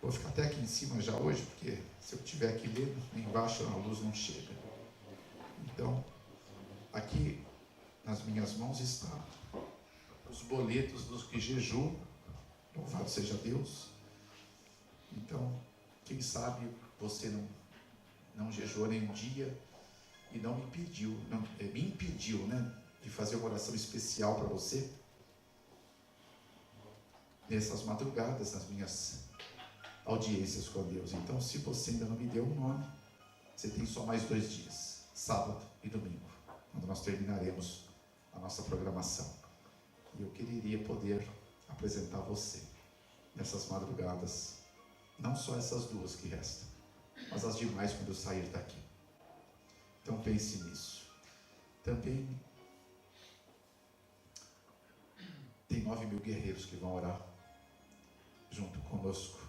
Vou ficar até aqui em cima já hoje, porque se eu estiver aqui lendo, embaixo a luz não chega. Então, aqui nas minhas mãos está os boletos dos que jejuam, louvado seja Deus. Então, quem sabe você não jejuou nenhum dia e não me impediu, né, de fazer uma oração especial para você nessas madrugadas, nas minhas audiências com Deus. Então, se você ainda não me deu um nome, você tem só mais 2 dias, sábado e domingo, quando nós terminaremos a nossa programação. E eu queria poder apresentar você nessas madrugadas, não só essas 2 que restam, mas as demais quando eu sair daqui. Então pense nisso. Também tem 9.000 guerreiros que vão orar junto conosco,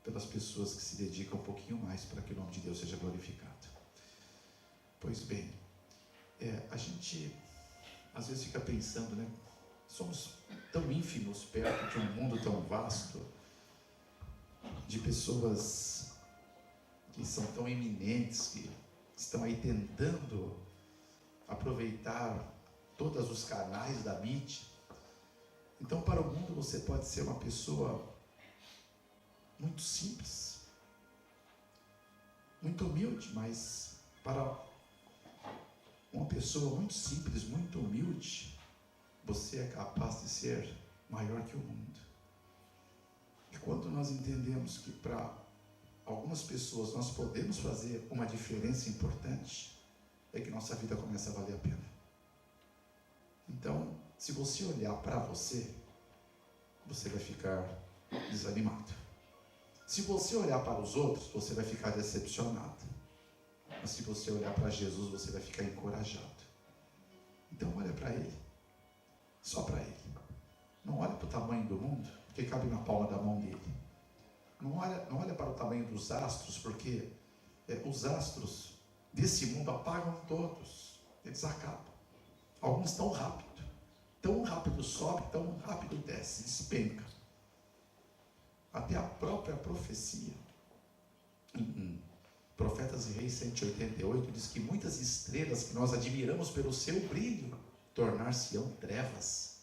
pelas pessoas que se dedicam um pouquinho mais para que o nome de Deus seja glorificado. Pois bem, a gente às vezes fica pensando, né? Somos tão ínfimos perto de um mundo tão vasto, de pessoas que são tão eminentes, que estão aí tentando aproveitar todos os canais da mídia. Então, para o mundo você pode ser uma pessoa muito simples, muito humilde, mas para uma pessoa muito simples, muito humilde, você é capaz de ser maior que o mundo. E quando nós entendemos que para algumas pessoas nós podemos fazer uma diferença importante, é que nossa vida começa a valer a pena. Então, se você olhar para você, você vai ficar desanimado. Se você olhar para os outros, você vai ficar decepcionado. Mas se você olhar para Jesus, você vai ficar encorajado. Então olha para Ele, só para Ele. Não olha para o tamanho do mundo, porque cabe na palma da mão dele. Não olha para o tamanho dos astros, porque os astros desse mundo apagam todos, eles acabam. Alguns tão rápido sobe, tão rápido desce, despenca. Até a própria profecia, Profetas e Reis 188, diz que muitas estrelas que nós admiramos pelo seu brilho, tornar-se-ão trevas.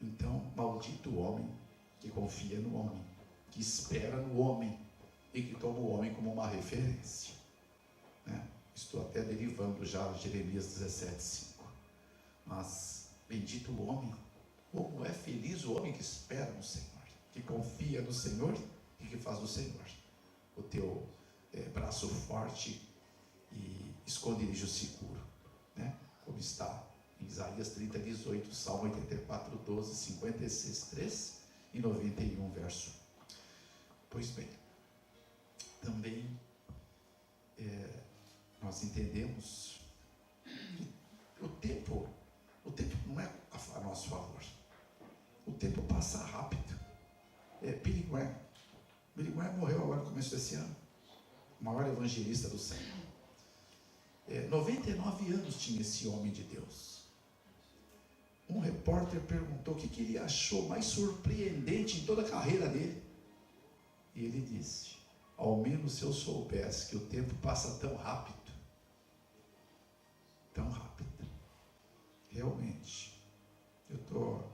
Então, maldito o homem que confia no homem, que espera no homem e que toma o homem como uma referência, né? Estou até derivando já Jeremias 17:5. Mas bendito o homem, como é feliz o homem que espera no Senhor, que confia no Senhor e que faz do Senhor o teu braço forte e esconderijo seguro, né? Como está em Isaías 30:18, Salmo 84:12, 56:3 e 91, verso 1. Pois bem, também nós entendemos que o tempo não é a nosso favor. O tempo passa rápido. Billy Graham morreu agora no começo desse ano, o maior evangelista do século. 99 anos tinha esse homem de Deus. Um repórter perguntou o que ele achou mais surpreendente em toda a carreira dele. E ele disse: ao menos se eu soubesse que o tempo passa tão rápido. Realmente, eu estou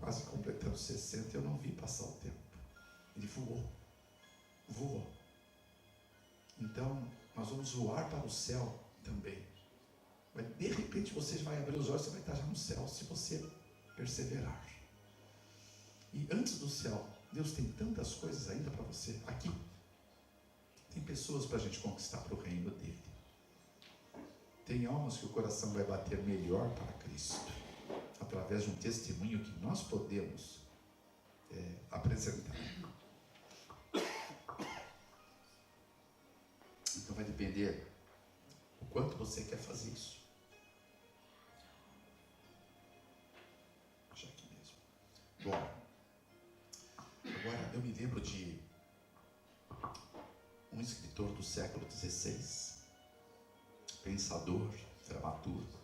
quase completando 60 e eu não vi passar o tempo. Ele voou. Então, nós vamos voar para o céu também. Mas de repente você vai abrir os olhos, você vai estar já no céu, se você perseverar. E antes do céu, Deus tem tantas coisas ainda para você. Aqui, tem pessoas para a gente conquistar para o reino dele. Tem almas que o coração vai bater melhor para Cristo, através de um testemunho que nós podemos apresentar. Então vai depender o quanto você quer fazer isso. Deixa aqui mesmo. Bom, agora eu me lembro de um escritor do século XVI, pensador, dramaturgo.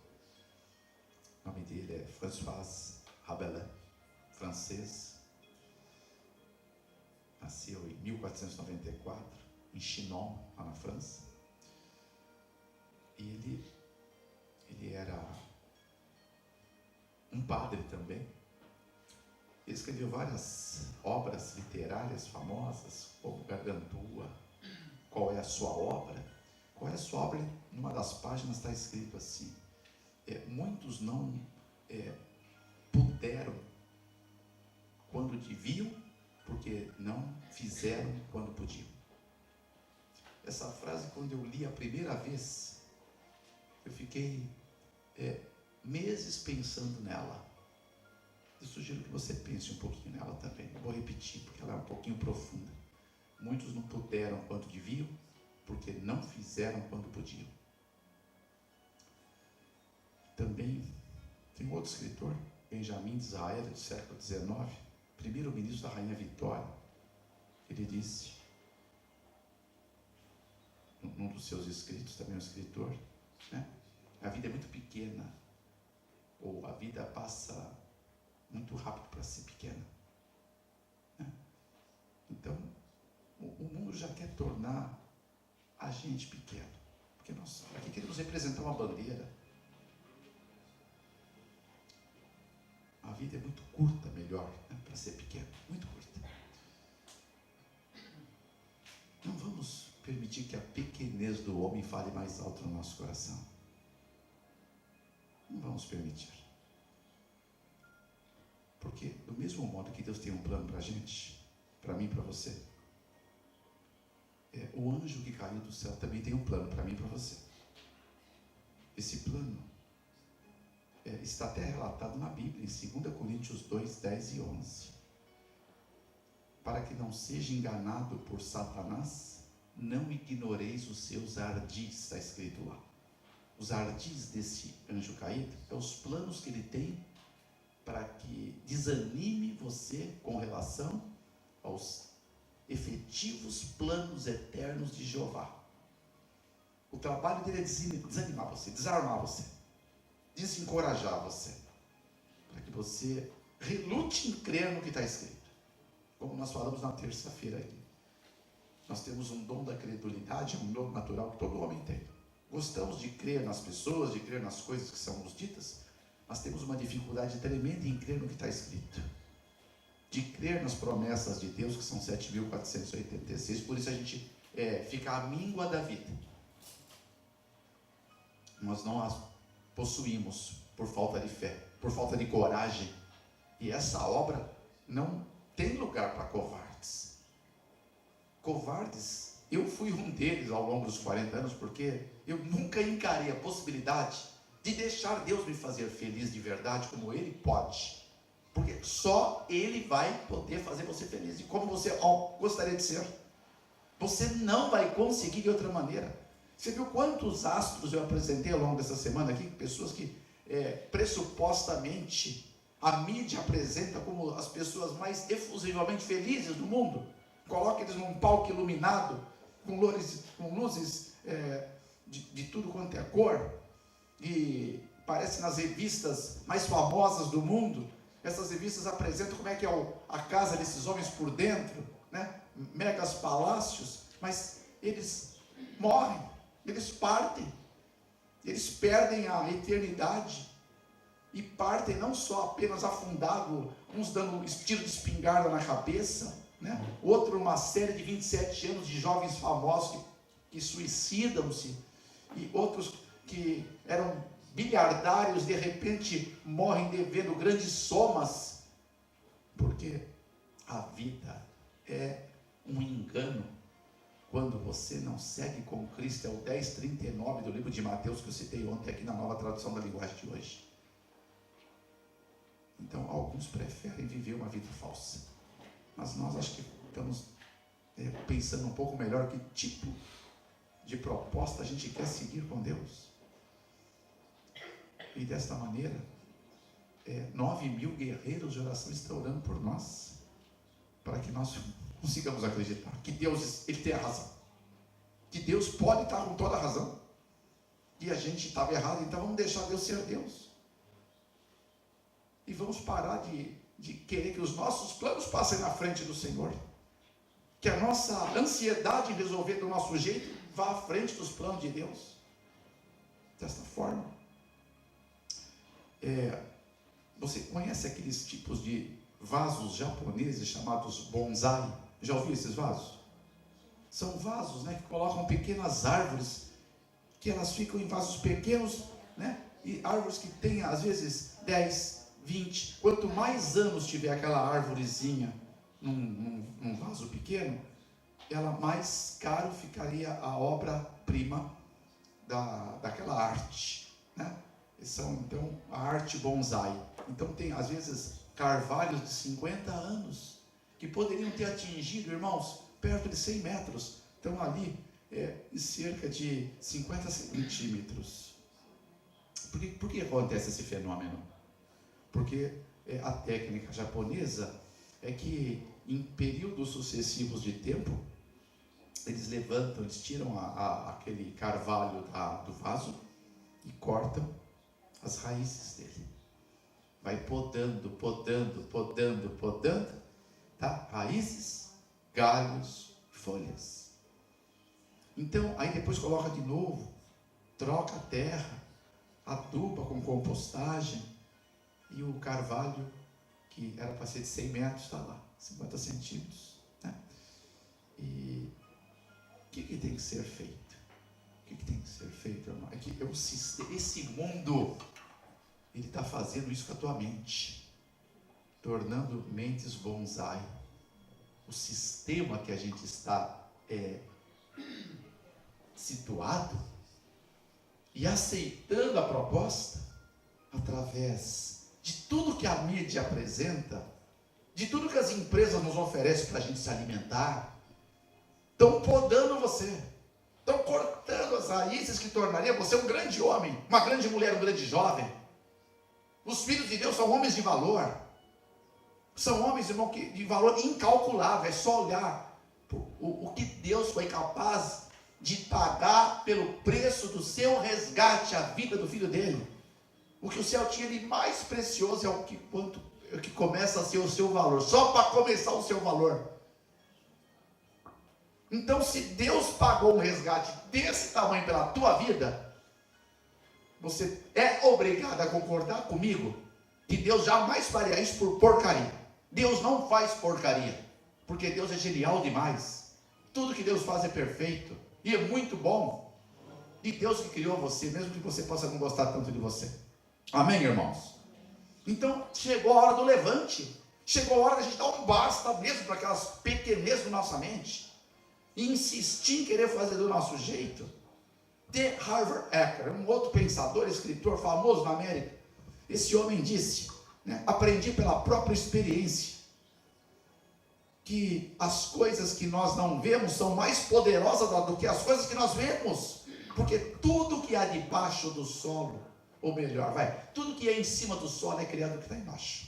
O nome dele é François Rabelais, francês. nasceu em 1494, em Chinon, lá na França. E ele era um padre também. Ele escreveu várias obras literárias famosas, como Gargantua, Qual é a Sua Obra? Qual é a sua obra? Numa das páginas está escrito assim: muitos não puderam quando deviam, porque não fizeram quando podiam. Essa frase, quando eu li a primeira vez, eu fiquei meses pensando nela. Eu sugiro que você pense um pouquinho nela também. Eu vou repetir, porque ela é um pouquinho profunda. Muitos não puderam quanto deviam, porque não fizeram quando podiam. Também tem outro escritor, Benjamin Disraeli, do século XIX, primeiro-ministro da Rainha Vitória. Ele disse, num dos seus escritos, também um escritor, né? A vida é muito pequena, ou a vida passa muito rápido para ser pequena, né? Então, o mundo já quer tornar a gente pequeno, porque nós aqui queremos representar uma bandeira. A vida é muito curta, melhor, né, para ser pequeno, muito curta. Não vamos permitir que a pequenez do homem fale mais alto no nosso coração. Não vamos permitir. Porque do mesmo modo que Deus tem um plano para a gente, para mim e para você, o anjo que caiu do céu também tem um plano para mim e para você. Esse plano está até relatado na Bíblia, em 2 Coríntios 2, 10 e 11. Para que não seja enganado por Satanás, não ignoreis os seus ardis, está escrito lá. Os ardis desse anjo caído, os planos que ele tem para que desanime você com relação aos efetivos planos eternos de Jeová. O trabalho dele é desanimar você, desarmar você, desencorajar você, para que você relute em crer no que está escrito. Como nós falamos na terça-feira aqui, nós temos um dom da credulidade, um dom natural que todo homem tem. Gostamos de crer nas pessoas, de crer nas coisas que são nos ditas, mas temos uma dificuldade tremenda em crer no que está escrito, de crer nas promessas de Deus, que são 7.486, por isso a gente fica à míngua da vida. Nós não as possuímos por falta de fé, por falta de coragem, e essa obra não tem lugar para covardes. Covardes, eu fui um deles ao longo dos 40 anos, porque eu nunca encarei a possibilidade de deixar Deus me fazer feliz de verdade, como Ele pode. Porque só Ele vai poder fazer você feliz, e como você gostaria de ser. Você não vai conseguir de outra maneira. Você viu quantos astros eu apresentei ao longo dessa semana aqui? Pessoas que pressupostamente a mídia apresenta como as pessoas mais efusivamente felizes do mundo. Coloca eles num palco iluminado, com luzes de tudo quanto é cor, e parece nas revistas mais famosas do mundo. Essas revistas apresentam como é que é a casa desses homens por dentro, né? Megas palácios, mas eles morrem, eles partem, eles perdem a eternidade, e partem não só apenas afundado, uns dando tiro de espingarda na cabeça, né? Outro, uma série de 27 anos de jovens famosos que suicidam-se, e outros que eram bilhardários, de repente morrem devendo grandes somas, porque a vida é um engano quando você não segue com Cristo. É o 10:39 do livro de Mateus, que eu citei ontem aqui na nova tradução da linguagem de hoje. Então alguns preferem viver uma vida falsa, mas nós acho que estamos pensando um pouco melhor que tipo de proposta a gente quer seguir com Deus. E desta maneira 9.000 guerreiros de oração estão orando por nós, para que nós consigamos acreditar que Deus, Ele tem a razão, que Deus pode estar com toda a razão, e a gente estava errado. Então vamos deixar Deus ser Deus, e vamos parar de querer que os nossos planos passem na frente do Senhor. que a nossa ansiedade em resolver do nosso jeito vá à frente dos planos de Deus. Desta forma. Você conhece aqueles tipos de vasos japoneses chamados bonsai? Já ouviu esses vasos? São vasos, né, que colocam pequenas árvores, que elas ficam em vasos pequenos, né? E árvores que têm às vezes 10, 20. Quanto mais anos tiver aquela árvorezinha num vaso pequeno, ela mais caro ficaria a obra-prima daquela arte, né? São então a arte bonsai. Então tem às vezes carvalhos de 50 anos que poderiam ter atingido, irmãos, perto de 100 metros. Estão ali em cerca de 50 centímetros. Por que acontece esse fenômeno? Porque a técnica japonesa é que em períodos sucessivos de tempo, eles levantam, eles tiram aquele carvalho do vaso e cortam as raízes dele. Vai podando, tá? Raízes, galhos, folhas. Então, aí depois coloca de novo, troca a terra, aduba com compostagem, e o carvalho, que era para ser de 100 metros, está lá, 50 centímetros. Né? E o que tem que ser feito? O que tem que ser feito, irmão? É que esse mundo, ele está fazendo isso com a tua mente, tornando mentes bonsai. O sistema que a gente está situado e aceitando a proposta através de tudo que a mídia apresenta, de tudo que as empresas nos oferecem para a gente se alimentar, estão podando você, estão cortando as raízes que tornaria você um grande homem, uma grande mulher, um grande jovem. Os filhos de Deus são homens de valor, são homens, irmão, de valor incalculável. É só olhar o que Deus foi capaz de pagar pelo preço do seu resgate, a vida do filho dele. O que o céu tinha de mais precioso é o que começa a ser o seu valor, só para começar o seu valor. Então, se Deus pagou um resgate desse tamanho pela tua vida, você é obrigado a concordar comigo que Deus jamais faria isso por porcaria. Deus não faz porcaria, porque Deus é genial demais. Tudo que Deus faz é perfeito e é muito bom. E Deus que criou você, mesmo que você possa não gostar tanto de você. Amém, irmãos? Então, chegou a hora do levante. Chegou a hora de a gente dar um basta mesmo para aquelas pequenezas da nossa mente e insistir em querer fazer do nosso jeito. T. Harv Eker, um outro pensador, escritor famoso na América, esse homem disse, né, aprendi pela própria experiência que as coisas que nós não vemos são mais poderosas do que as coisas que nós vemos, porque tudo que há debaixo do solo, ou melhor, tudo que é em cima do solo é criado do que está embaixo.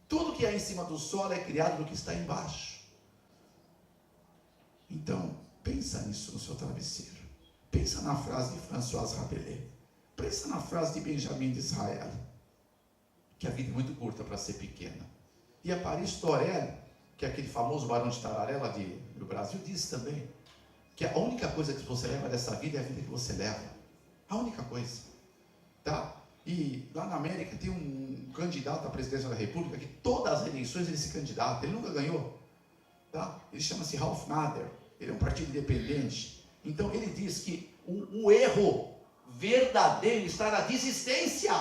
Tudo que é em cima do solo é criado do que está embaixo. Então, pensa nisso no seu travesseiro. Pensa na frase de François Rabelais. Pensa na frase de Benjamin Disraeli, que a vida é muito curta para ser pequena. E a Paris Torel, que é aquele famoso barão de Tararé lá do Brasil, diz também que a única coisa que você leva dessa vida é a vida que você leva. A única coisa. Tá? E lá na América tem um candidato à presidência da República que todas as eleições ele se candidata, ele nunca ganhou. Tá? Ele chama-se Ralph Nader, ele é um partido independente. Então ele diz que o erro verdadeiro está na desistência.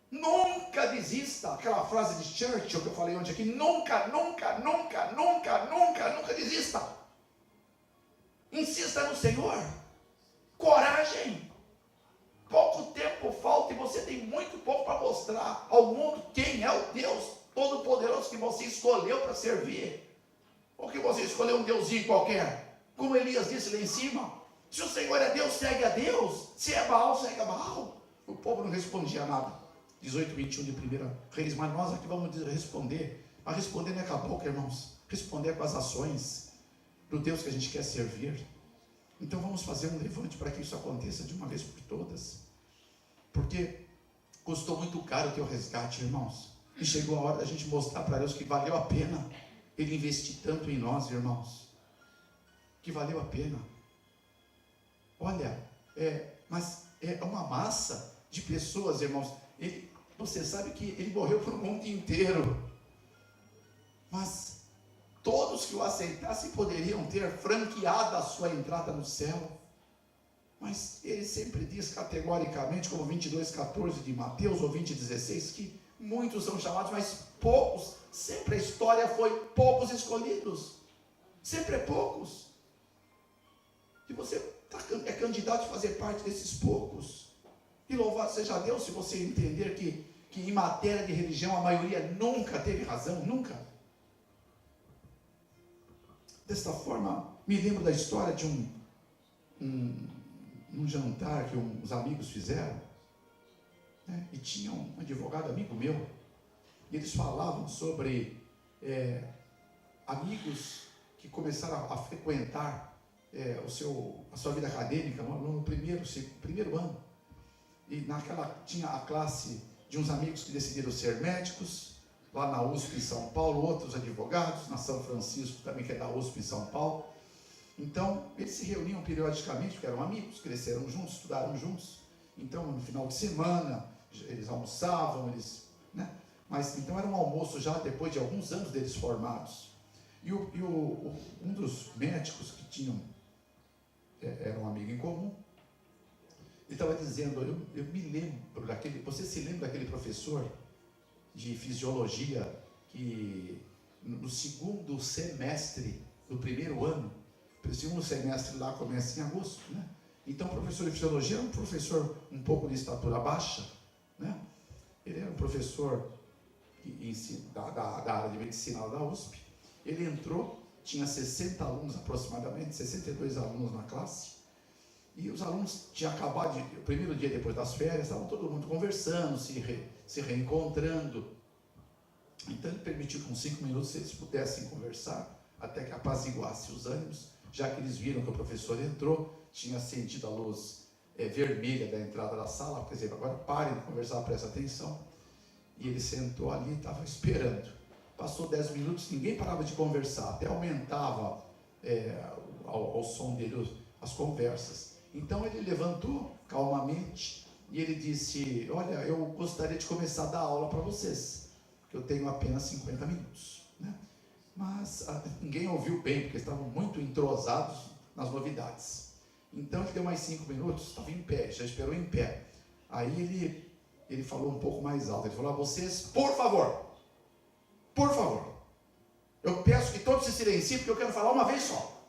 Nunca desista. Aquela frase de Churchill que eu falei ontem aqui, nunca desista. Insista no Senhor. Coragem. Pouco tempo falta e você tem muito pouco para mostrar ao mundo quem é o Deus Todo-Poderoso que você escolheu para servir. Ou que você escolheu um deusinho qualquer, como Elias disse lá em cima. Se o Senhor é Deus, segue a Deus. Se é Baal, segue a Baal. O povo não respondia nada. 18:21 de 1 Reis, mas nós aqui vamos responder. Mas responder não é com a boca, irmãos. Responder é com as ações do Deus que a gente quer servir. Então vamos fazer um levante para que isso aconteça de uma vez por todas. Porque custou muito caro o teu resgate, irmãos. E chegou a hora da gente mostrar para Deus que valeu a pena. Ele investiu tanto em nós, irmãos, que valeu a pena. Olha, mas é uma massa de pessoas, irmãos. Você sabe que ele morreu para o mundo inteiro, mas todos que o aceitassem poderiam ter franqueado a sua entrada no céu. Mas ele sempre diz categoricamente, como 22:14 de Mateus, ou 20:16, que muitos são chamados, mas poucos. Sempre a história foi poucos escolhidos. Sempre é poucos. E você é candidato a fazer parte desses poucos. E louvado seja Deus se você entender que em matéria de religião a maioria nunca teve razão, nunca. Desta forma, me lembro da história de um jantar que uns amigos fizeram, né? E tinha um advogado amigo meu, e eles falavam sobre amigos que começaram a frequentar a sua vida acadêmica no primeiro ano. E tinha a classe de uns amigos que decidiram ser médicos, lá na USP em São Paulo, outros advogados, na São Francisco também, que é da USP em São Paulo. Então, eles se reuniam periodicamente, porque eram amigos, cresceram juntos, estudaram juntos. Então, no final de semana, eles almoçavam, né? Mas, então, era um almoço já depois de alguns anos deles formados. E um dos médicos que tinham, era um amigo em comum, ele estava dizendo, eu me lembro você se lembra daquele professor de fisiologia que no segundo semestre do primeiro ano, o segundo semestre lá começa em agosto, né? Então o professor de fisiologia era um professor um pouco de estatura baixa, né? Ele era um professor da área de medicina da USP. Ele entrou, tinha 60 alunos aproximadamente, 62 alunos na classe. E os alunos tinham acabado, o primeiro dia depois das férias, estavam todo mundo conversando, se reencontrando. Então ele permitiu que uns 5 minutos eles pudessem conversar, até que apaziguasse os ânimos, já que eles viram que o professor entrou, tinha acendido a luz vermelha da entrada da sala, quer dizer, agora parem de conversar, prestem atenção. E ele sentou ali e estava esperando. Passou 10 minutos, ninguém parava de conversar, até aumentava ao som dele as conversas. Então ele levantou calmamente e ele disse, olha, eu gostaria de começar a dar aula para vocês, porque eu tenho apenas 50 minutos, né? Mas ninguém ouviu bem, porque estavam muito entrosados nas novidades. Então ele deu mais 5 minutos, estava em pé, já esperou em pé. Aí ele falou um pouco mais alto, ele falou, vocês, por favor, eu peço que todos se silenciem, porque eu quero falar uma vez só.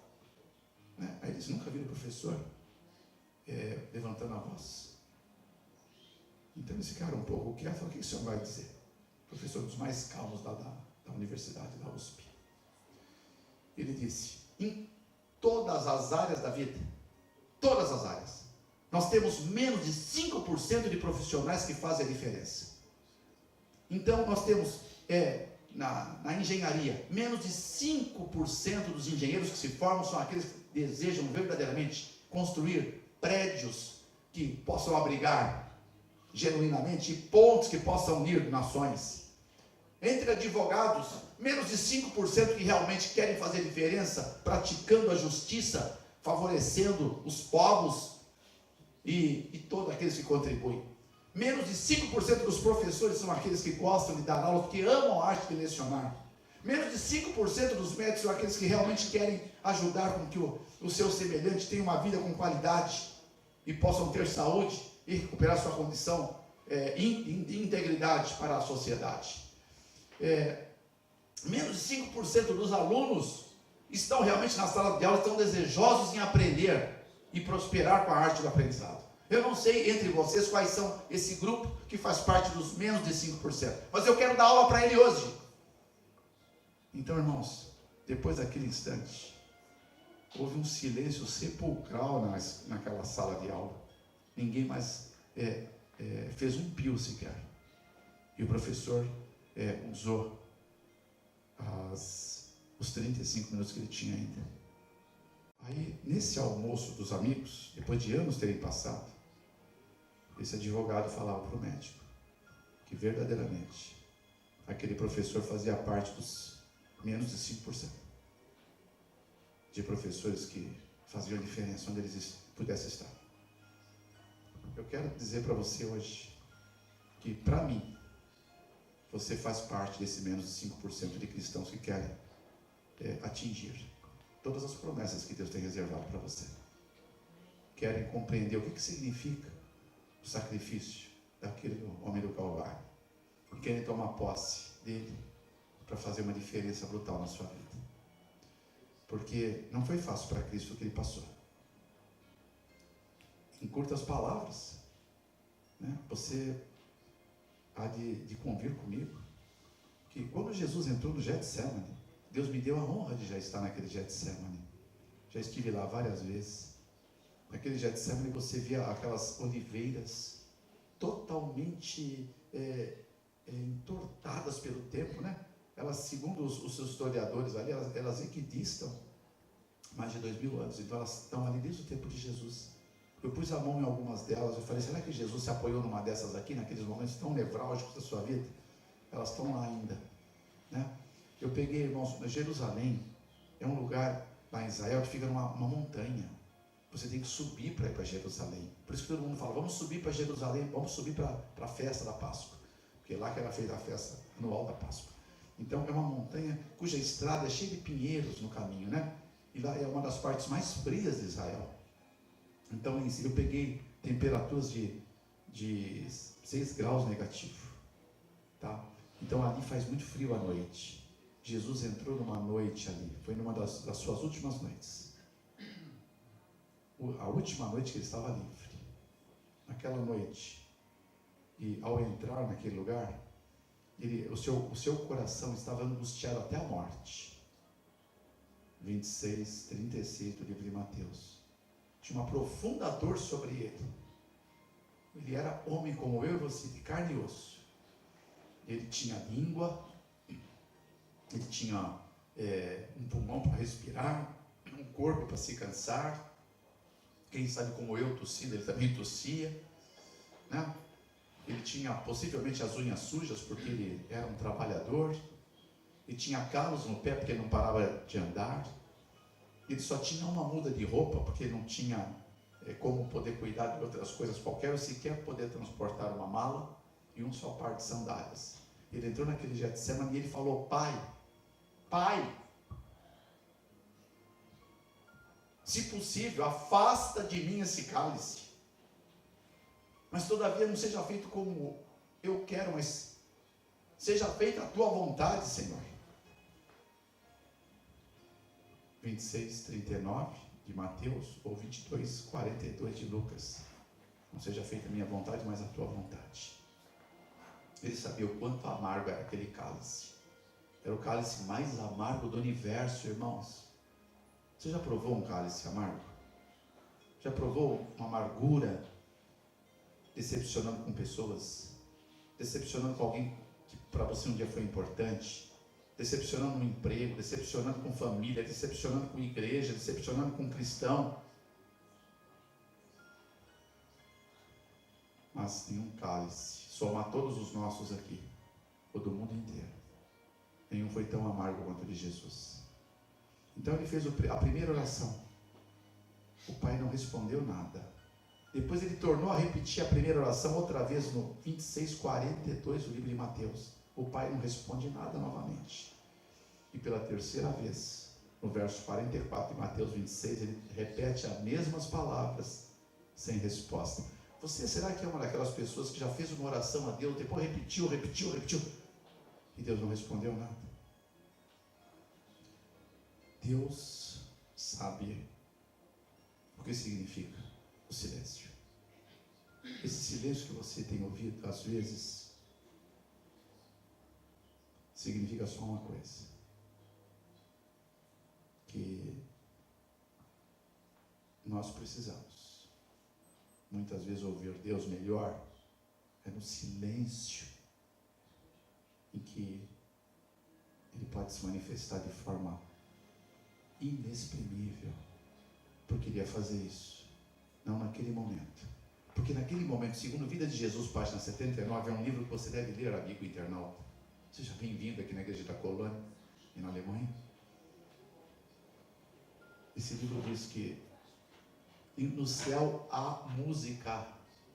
Né? Aí eles nunca viram o professor levantando a voz. Então eles ficaram um pouco quietos. O que o senhor vai dizer? Professor dos mais calmos da universidade, da USP. Ele disse, em todas as áreas da vida, todas as áreas, nós temos menos de 5% de profissionais que fazem a diferença. Então nós temos na engenharia, menos de 5% dos engenheiros que se formam são aqueles que desejam verdadeiramente construir prédios que possam abrigar genuinamente e pontes que possam unir nações. Entre advogados, menos de 5% que realmente querem fazer diferença, praticando a justiça, favorecendo os povos e todos aqueles que contribuem. Menos de 5% dos professores são aqueles que gostam de dar aula, que amam a arte de lecionar. Menos de 5% dos médicos são aqueles que realmente querem ajudar com que o seu semelhante tenha uma vida com qualidade e possam ter saúde e recuperar sua condição de integridade para a sociedade. Menos de 5% dos alunos estão realmente na sala de aula, estão desejosos em aprender e prosperar com a arte do aprendizado. Eu não sei entre vocês quais são esse grupo que faz parte dos menos de 5%, mas eu quero dar aula para ele hoje. Então, irmãos, depois daquele instante, houve um silêncio sepulcral naquela sala de aula. Ninguém mais fez um pio sequer. E o professor usou os 35 minutos que ele tinha ainda. Aí, nesse almoço dos amigos, depois de anos terem passado, esse advogado falava para o médico que verdadeiramente aquele professor fazia parte Menos de 5% de professores que faziam diferença onde eles pudessem estar. Eu quero dizer para você hoje que, para mim, você faz parte desse menos de 5% de cristãos que querem atingir todas as promessas que Deus tem reservado para você. Querem compreender o que significa o sacrifício daquele homem do Calvário. E querem tomar posse dele para fazer uma diferença brutal na sua vida. Porque não foi fácil para Cristo o que ele passou. Em curtas palavras, né, você há de convir comigo que quando Jesus entrou no Getsemane, Deus me deu a honra de já estar naquele Getsemane. Já estive lá várias vezes. Naquele Getsemane você via aquelas oliveiras totalmente entortadas pelo tempo, né? Elas, segundo os seus historiadores ali, elas equidistam mais de 2000 anos. Então elas estão ali desde o tempo de Jesus. Eu pus a mão em algumas delas, eu falei, será que Jesus se apoiou numa dessas aqui, naqueles momentos tão nevrálgicos da sua vida? Elas estão lá ainda, né? Eu peguei, irmãos, Jerusalém é um lugar lá em Israel que fica numa montanha. Você tem que subir para ir para Jerusalém. Por isso que todo mundo fala, vamos subir para Jerusalém, vamos subir para a festa da Páscoa. Porque lá que era feita a festa anual da Páscoa. Então é uma montanha cuja estrada é cheia de pinheiros no caminho, né? E lá é uma das partes mais frias de Israel. Então eu peguei temperaturas de 6 graus negativo, tá? Então ali faz muito frio à noite. Jesus entrou numa noite ali, foi numa das suas últimas noites. A última noite que ele estava livre. Naquela noite, e ao entrar naquele lugar, o seu coração estava angustiado até a morte. 26, 36 do livro de Mateus. Tinha uma profunda dor sobre ele. Ele era homem como eu e você, de carne e osso. Ele tinha língua, ele tinha um pulmão para respirar, um corpo para se cansar. Quem sabe como eu tossindo, ele também tossia, né? Ele tinha possivelmente as unhas sujas, porque ele era um trabalhador. Ele tinha calos no pé, porque ele não parava de andar. Ele só tinha uma muda de roupa, porque ele não tinha como poder cuidar de outras coisas qualquer, ou sequer poder transportar uma mala e um só par de sandálias. Ele entrou naquele Getsemane e ele falou, Pai, se possível, afasta de mim esse cálice. Mas todavia não seja feito como eu quero, mas seja feita a tua vontade, Senhor. 26, 39 de Mateus, ou 22, 42 de Lucas. Não seja feita a minha vontade, mas a tua vontade. Ele sabia o quanto amargo era aquele cálice. Era o cálice mais amargo do universo, irmãos. Você já provou um cálice amargo? Já provou uma amargura? Decepcionando com pessoas? Decepcionando com alguém que para você um dia foi importante? Decepcionando no emprego? Decepcionando com família? Decepcionando com igreja? Decepcionando com cristão? Mas nenhum cálice, somar todos os nossos aqui, ou do mundo inteiro, nenhum foi tão amargo quanto o de Jesus. Então ele fez a primeira oração. O Pai não respondeu nada. Depois ele tornou a repetir a primeira oração outra vez no 26, 42 do livro de Mateus. O Pai não responde nada novamente. E pela terceira vez, no verso 44 de Mateus 26, ele repete as mesmas palavras, sem resposta. Você será que é uma daquelas pessoas que já fez uma oração a Deus, depois repetiu, e Deus não respondeu nada? Deus sabe o que significa o silêncio. Esse silêncio que você tem ouvido, às vezes, significa só uma coisa: que nós precisamos, muitas vezes, ouvir Deus melhor, é no silêncio, em que Ele pode se manifestar de forma inexprimível, porque Ele ia fazer isso, não naquele momento. Porque naquele momento, segundo Vida de Jesus, página 79, é um livro que você deve ler, amigo internauta. Seja bem-vindo aqui na Igreja da Colônia. e na Alemanha. Esse livro diz que no céu há música,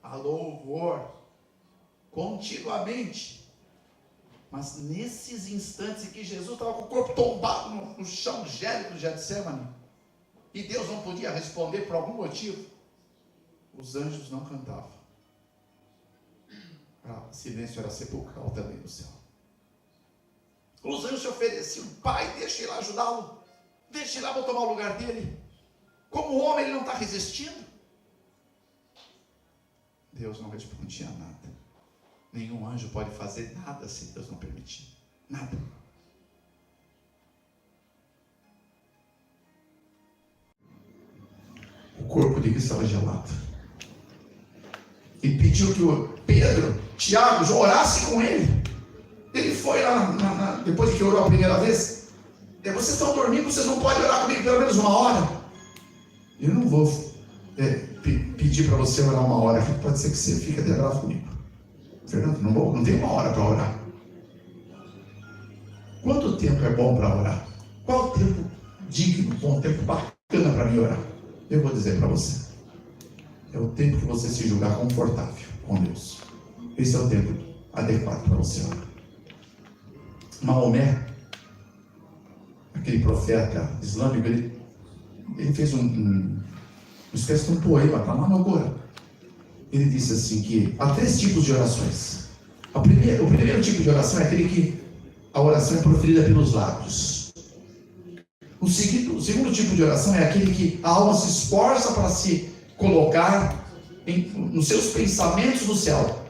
há louvor, continuamente. Mas nesses instantes em que Jesus estava com o corpo tombado no chão gélido do Getsemane, e Deus não podia responder por algum motivo, os anjos não cantavam. O silêncio era sepulcral também no céu. Os anjos se ofereciam: Pai, deixa eu ir lá ajudá-lo, deixa eu ir lá, vou tomar o lugar dele. Como homem, ele não está resistindo. Deus não respondia nada. Nenhum anjo pode fazer nada se Deus não permitir. Nada. O corpo de Cristo estava gelado. E pediu que o Pedro, Tiago, orasse com ele. Ele foi lá, depois que orou a primeira vez. Vocês estão dormindo, vocês não podem orar comigo pelo menos 1 hora. Eu não vou pedir para você orar 1 hora, pode ser que você fique até bravo comigo. Fernando, não tem 1 hora para orar. Quanto tempo é bom para orar? Qual o tempo digno, bom tempo bacana para mim orar? Eu vou dizer para você. É o tempo que você se julgar confortável com Deus. Esse é o tempo adequado para você orar. Maomé, aquele profeta islâmico, ele fez uma espécie de um poema, está lá no Alcorão. Ele disse assim que há 3 tipos de orações. O primeiro tipo de oração é aquele que a oração é proferida pelos lábios. O segundo tipo de oração é aquele que a alma se esforça para se colocar nos seus pensamentos no céu.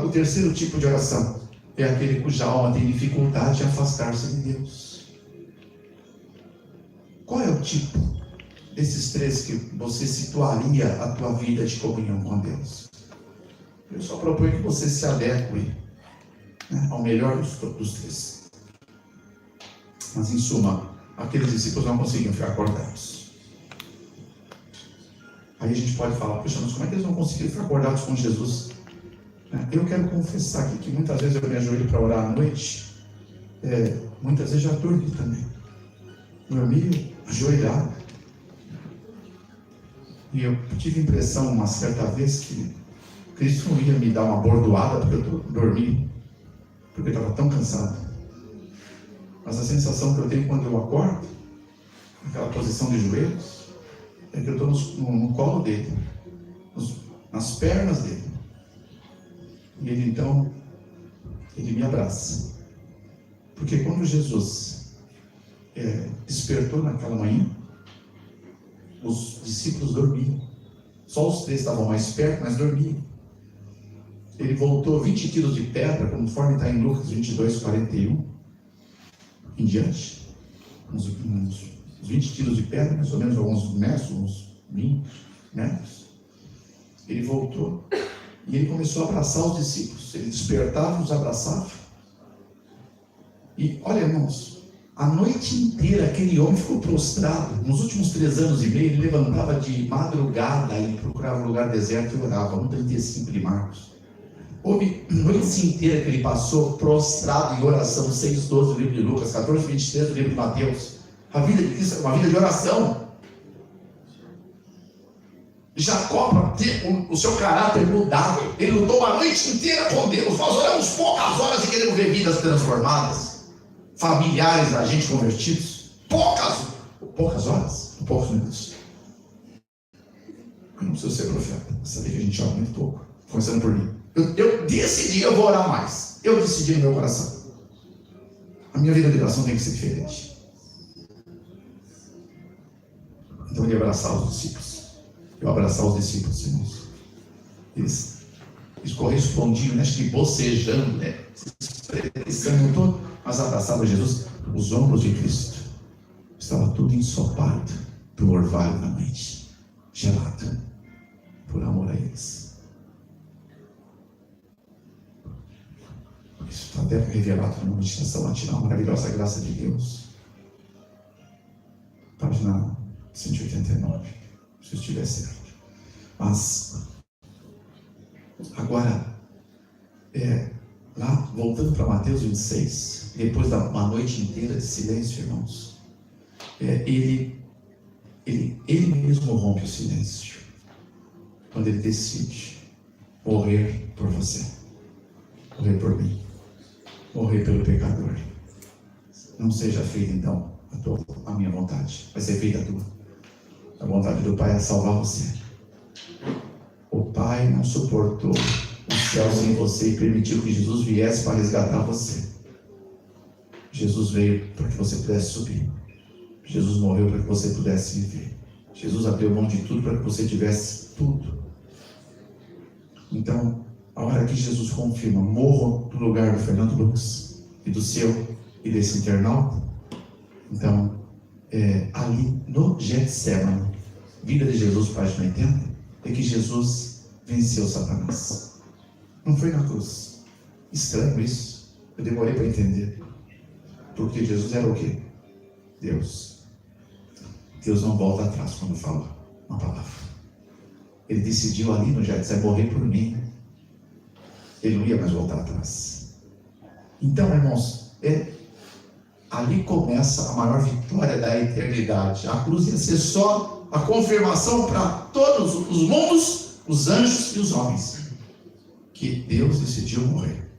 O terceiro tipo de oração é aquele cuja alma tem dificuldade de afastar-se de Deus. Qual é o tipo desses 3 que você situaria a tua vida de comunhão com Deus? Eu só proponho que você se adeque, ao melhor dos 3. Mas em suma, aqueles discípulos não conseguiam ficar acordados. Aí a gente pode falar: puxa, mas como é que eles não conseguiram ficar acordados com Jesus? Eu quero confessar aqui que muitas vezes eu me ajoelho para orar à noite, muitas vezes já dormi também. Dormi ajoelhado. E eu tive a impressão uma certa vez que Cristo não ia me dar uma bordoada porque eu dormi, porque eu estava tão cansado. Mas a sensação que eu tenho quando eu acordo, naquela posição de joelhos, é que eu estou no colo dele, nas pernas dele. E ele então, ele me abraça. Porque quando Jesus despertou naquela manhã, os discípulos dormiam. Só os 3 estavam mais perto, mas dormiam. Ele voltou 20 quilos de pedra, conforme está em Lucas 22, 41 em diante. Uns 20 quilos de pedra, mais ou menos alguns metros, uns 20 metros. Ele voltou e ele começou a abraçar os discípulos. Ele despertava, os abraçava. E olha, irmãos, a noite inteira aquele homem ficou prostrado. Nos últimos 3 anos e meio, ele levantava de madrugada e procurava um lugar deserto e orava. No 35 de Marcos. Houve a noite inteira que ele passou prostrado em oração. 6:12 do livro de Lucas, 14:23 do livro de Mateus. A vida de Cristo é uma vida de oração. Jacó, para ter o seu caráter mudado, ele lutou uma noite inteira com Deus. Nós oramos poucas horas e queremos ver vidas transformadas, familiares da gente convertidos. Poucas horas, poucos minutos. Eu não preciso ser profeta, eu sabia que a gente ora muito pouco, começando por mim. Eu decidi, eu vou orar mais. Eu decidi no meu coração. A minha vida de oração tem que ser diferente. Então eu ia abraçar os discípulos. Eu abraçar os discípulos, irmãos. Eles correspondiam, acho que bocejando, expressando todo, mas abraçavam Jesus. Os ombros de Cristo. Estava tudo ensopado do orvalho da noite, gelado, por amor a eles. Isso está até revelado numa meditação matinal, maravilhosa graça de Deus. Página 189, se eu estiver certo. Mas, agora, lá voltando para Mateus 26, depois de uma noite inteira de silêncio, irmãos, ele mesmo rompe o silêncio, quando ele decide morrer por você, morrer por mim, morrer pelo pecador. Não seja feita então a minha vontade, vai ser feita a tua. A vontade do Pai é salvar você. O Pai não suportou o céu sem você e permitiu que Jesus viesse para resgatar você. Jesus veio para que você pudesse subir. Jesus morreu para que você pudesse viver. Jesus abriu mão de tudo para que você tivesse tudo. Então, a hora que Jesus confirma: morro no lugar do Fernando Lucas e do seu e desse internauta, então, ali no Getsemane, vida de Jesus, página 80, é que Jesus venceu Satanás. Não foi na cruz. Estranho isso. Eu demorei para entender. Porque Jesus era o quê? Deus. Deus não volta atrás quando fala uma palavra. Ele decidiu ali no Getsemane morrer por mim. Ele não ia mais voltar atrás. Então, irmãos, ali começa a maior vitória da eternidade. A cruz ia ser só a confirmação para todos os mundos, os anjos e os homens, que Deus decidiu morrer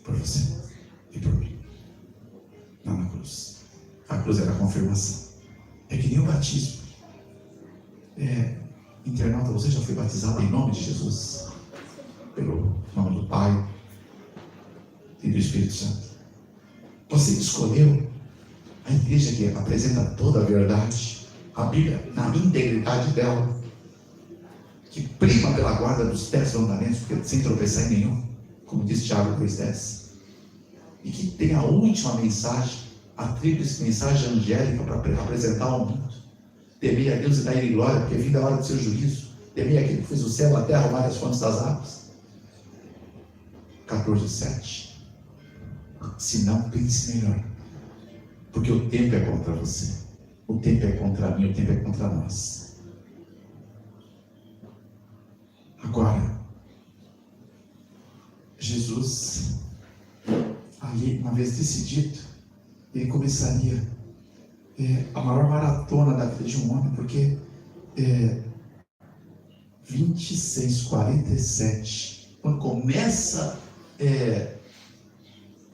por você e por mim. Não na cruz. A cruz era a confirmação. É que nem o batismo. Internauta, você já foi batizado em nome de Jesus? Pelo nome do Pai e do Espírito Santo. Você escolheu a igreja que apresenta toda a verdade, a Bíblia na integridade dela, que prima pela guarda dos 10 mandamentos, porque sem tropeçar em nenhum, como diz Tiago 2,10, e que tem a última mensagem, a tríplice mensagem angélica para apresentar ao mundo: temei a Deus e dar-lhe glória, porque vinda a hora do seu juízo. Temei aquele que fez o céu, a terra, o mar e as fontes das águas. 14,7. Se não, pense melhor, porque o tempo é contra você, o tempo é contra mim, o tempo é contra nós. Agora, Jesus, ali, uma vez decidido, ele começaria a maior maratona da vida de um homem, porque 26:47, quando começa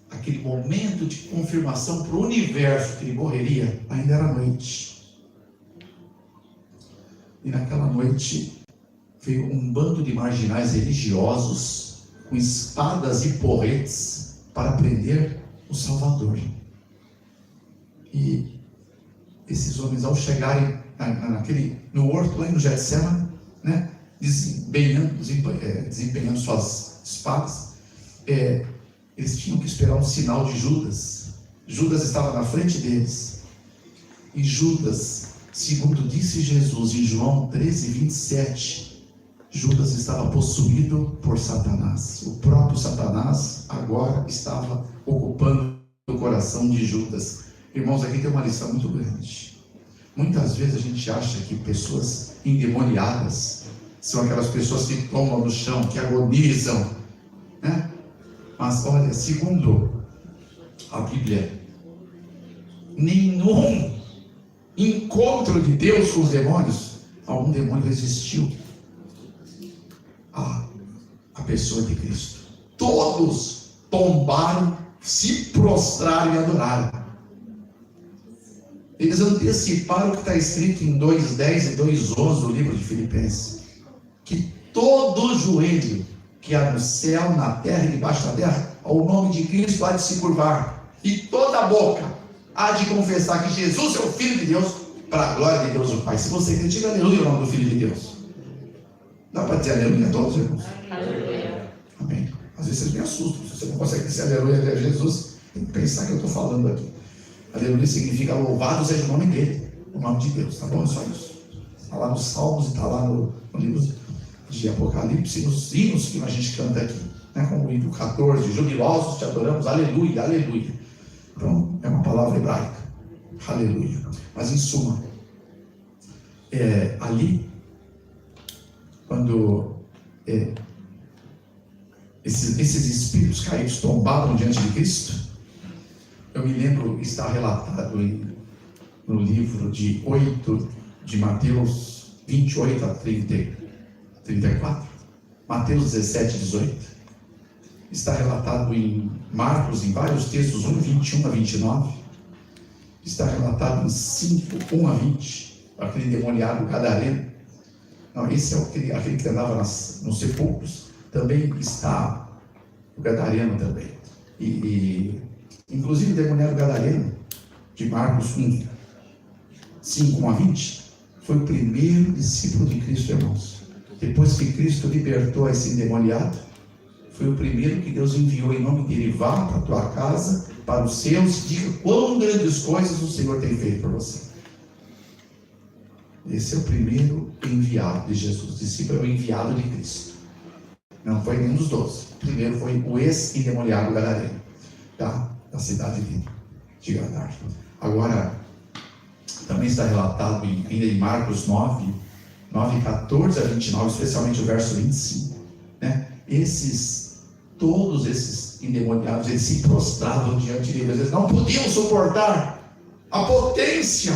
aquele momento de confirmação para o universo que ele morreria, ainda era noite. E naquela noite veio um bando de marginais religiosos com espadas e porretes para prender o Salvador. E esses homens, ao chegarem no horto lá no Getsemane, né, desempenhando suas espadas, eles tinham que esperar um sinal de Judas. Judas estava na frente deles. E Judas, segundo disse Jesus em João 13:27, Judas estava possuído por Satanás. O próprio Satanás agora estava ocupando o coração de Judas. Irmãos, aqui tem uma lição muito grande. Muitas vezes a gente acha que pessoas endemoniadas são aquelas pessoas que tombam no chão, que agonizam, né? Mas olha, segundo a Bíblia, nenhum encontro de Deus com os demônios, algum demônio resistiu à pessoa de Cristo. Todos tombaram, se prostraram e adoraram. Eles anteciparam o que está escrito em 2:10 e 2:11 do livro de Filipenses, que todo joelho que há no céu, na terra e debaixo da terra, ao nome de Cristo há de se curvar, e toda boca há de confessar que Jesus é o Filho de Deus, para a glória de Deus o Pai. Se você crê, diga aleluia o nome do Filho de Deus. Dá para dizer aleluia a todos, irmãos? Aleluia. Amém. Às vezes vocês me assustam, se você não consegue dizer aleluia a Jesus, tem que pensar que eu estou falando aqui. Aleluia significa louvado seja o nome dele, o nome de Deus, tá bom? É só isso. Está lá nos Salmos e está lá no livro de Apocalipse, nos hinos que a gente canta aqui, né? Como o hino 14, jubilosos te adoramos, aleluia, aleluia. Então, é uma palavra hebraica, aleluia. Mas em suma, ali, quando esses espíritos caídos tombaram diante de Cristo. Eu me lembro, está relatado no livro de Mateus 28 a 34, Mateus 17, 18. Está relatado em Marcos, em vários textos, 1, 21 a 29. Está relatado em 5, 1 a 20, aquele demoniado gadareno. Não, esse é aquele que andava nos sepulcros. Também está o gadareno também. Inclusive o demoniado gadareno, de Marcos 1, 5, 1 a 20, foi o primeiro discípulo de Cristo, irmãos. Depois que Cristo libertou esse endemoniado, foi o primeiro que Deus enviou em nome dele: vá para a tua casa, para os seus, diga quão grandes coisas o Senhor tem feito por você. Esse é o primeiro enviado de Jesus. O discípulo é o enviado de Cristo. Não foi nenhum dos 12. O primeiro foi o ex-endemoniado gadareno, da cidade de Gadar. Agora, também está relatado ainda em Marcos 9, 14 a 29, especialmente o verso 25, né? Todos esses endemoniados, eles se prostravam diante de Deus. Eles não podiam suportar a potência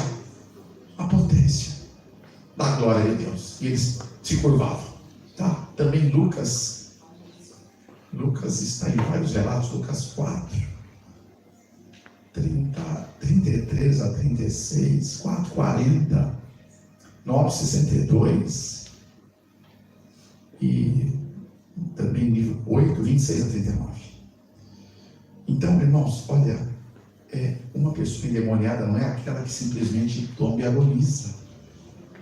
da glória de Deus. E eles se curvavam. Tá? Também Lucas está em vários relatos. Lucas 4, 33 a 36, 4, 40, 9, 62 e também livro 8, 26 a 39. Então, irmãos, olha, uma pessoa endemoniada não é aquela que simplesmente toma e agoniza.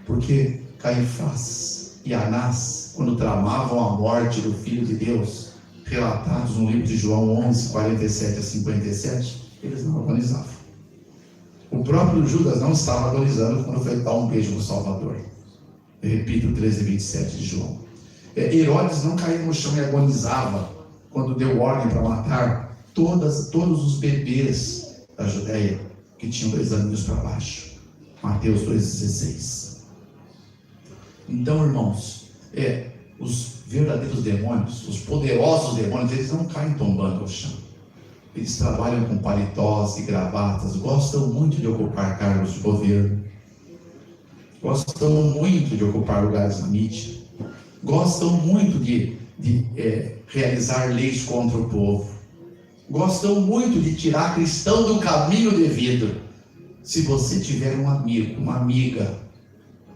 Porque Caifás e Anás, quando tramavam a morte do Filho de Deus, relatados no livro de João 11, 47 a 57, eles não agonizavam. O próprio Judas não estava agonizando quando foi dar um beijo no Salvador. Eu repito, 13 e 27 de João. Herodes não caiu no chão e agonizava quando deu ordem para matar todos os bebês da Judéia que tinham 2 aninhos para baixo. Mateus 2,16. Então, irmãos, os verdadeiros demônios, os poderosos demônios, eles não caem tombando ao chão. Eles trabalham com paletós e gravatas, gostam muito de ocupar cargos de governo, gostam muito de ocupar lugares na mídia, gostam muito de realizar leis contra o povo, gostam muito de tirar cristão do caminho devido. Se você tiver um amigo, uma amiga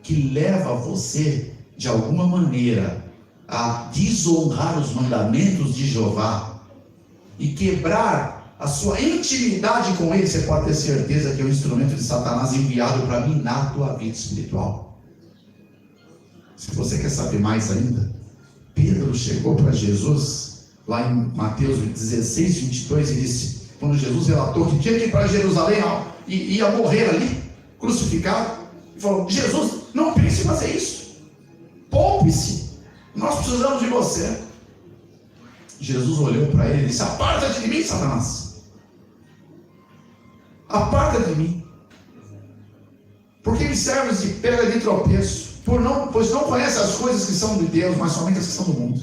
que leva você de alguma maneira a desonrar os mandamentos de Jeová e quebrar a sua intimidade com ele, você pode ter certeza que é um instrumento de Satanás enviado para minar a tua vida espiritual. Se você quer saber mais ainda, Pedro chegou para Jesus lá em Mateus 16, 22 e disse, quando Jesus relatou que tinha que ir para Jerusalém e ia morrer ali, crucificado, ele falou: Jesus, não pense em fazer isso, poupe-se, nós precisamos de você. Jesus olhou para ele e disse: aparta-te de mim, Satanás, aparta de mim, porque me serves de pedra de tropeço, pois não conhece as coisas que são de Deus, mas somente as que são do mundo.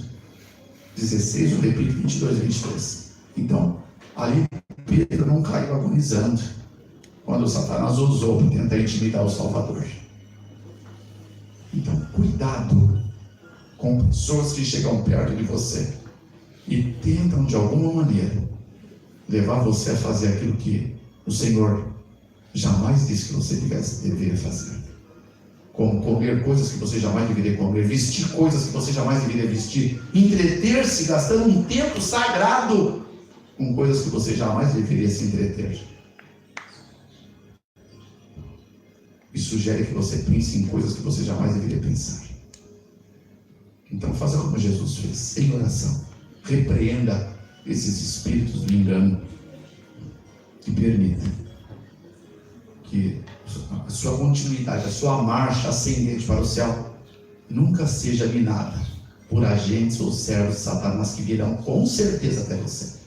16, eu repito, 22 e 23. Então, ali Pedro não caiu agonizando quando Satanás usou para tentar intimidar o Salvador. Então, cuidado com pessoas que chegam perto de você e tentam de alguma maneira levar você a fazer aquilo que o Senhor jamais disse que você deveria fazer. Como comer coisas que você jamais deveria comer, vestir coisas que você jamais deveria vestir, entreter-se gastando um tempo sagrado com coisas que você jamais deveria se entreter. E sugere que você pense em coisas que você jamais deveria pensar. Então faça como Jesus fez, em oração. Repreenda esses espíritos do engano que permitem que a sua continuidade, a sua marcha ascendente para o céu nunca seja minada por agentes ou servos de Satanás que virão com certeza até você.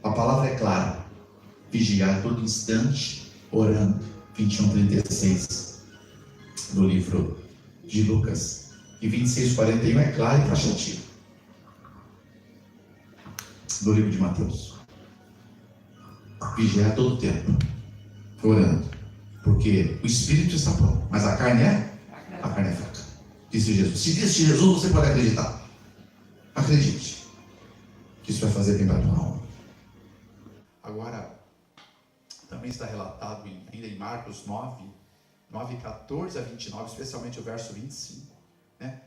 A palavra é clara: vigiar todo instante, orando. 21:36 do livro de Lucas. e 26:41 é claro e taxativo. Do livro de Mateus. Vigiar todo o tempo, orando, porque o espírito está pronto, mas a carne é fraca. Disse Jesus. Se disse Jesus, você pode acreditar. Acredite, que isso vai fazer bem para a tua alma. Agora, também está relatado ainda em Marcos 9:14-29, especialmente o verso 25, né?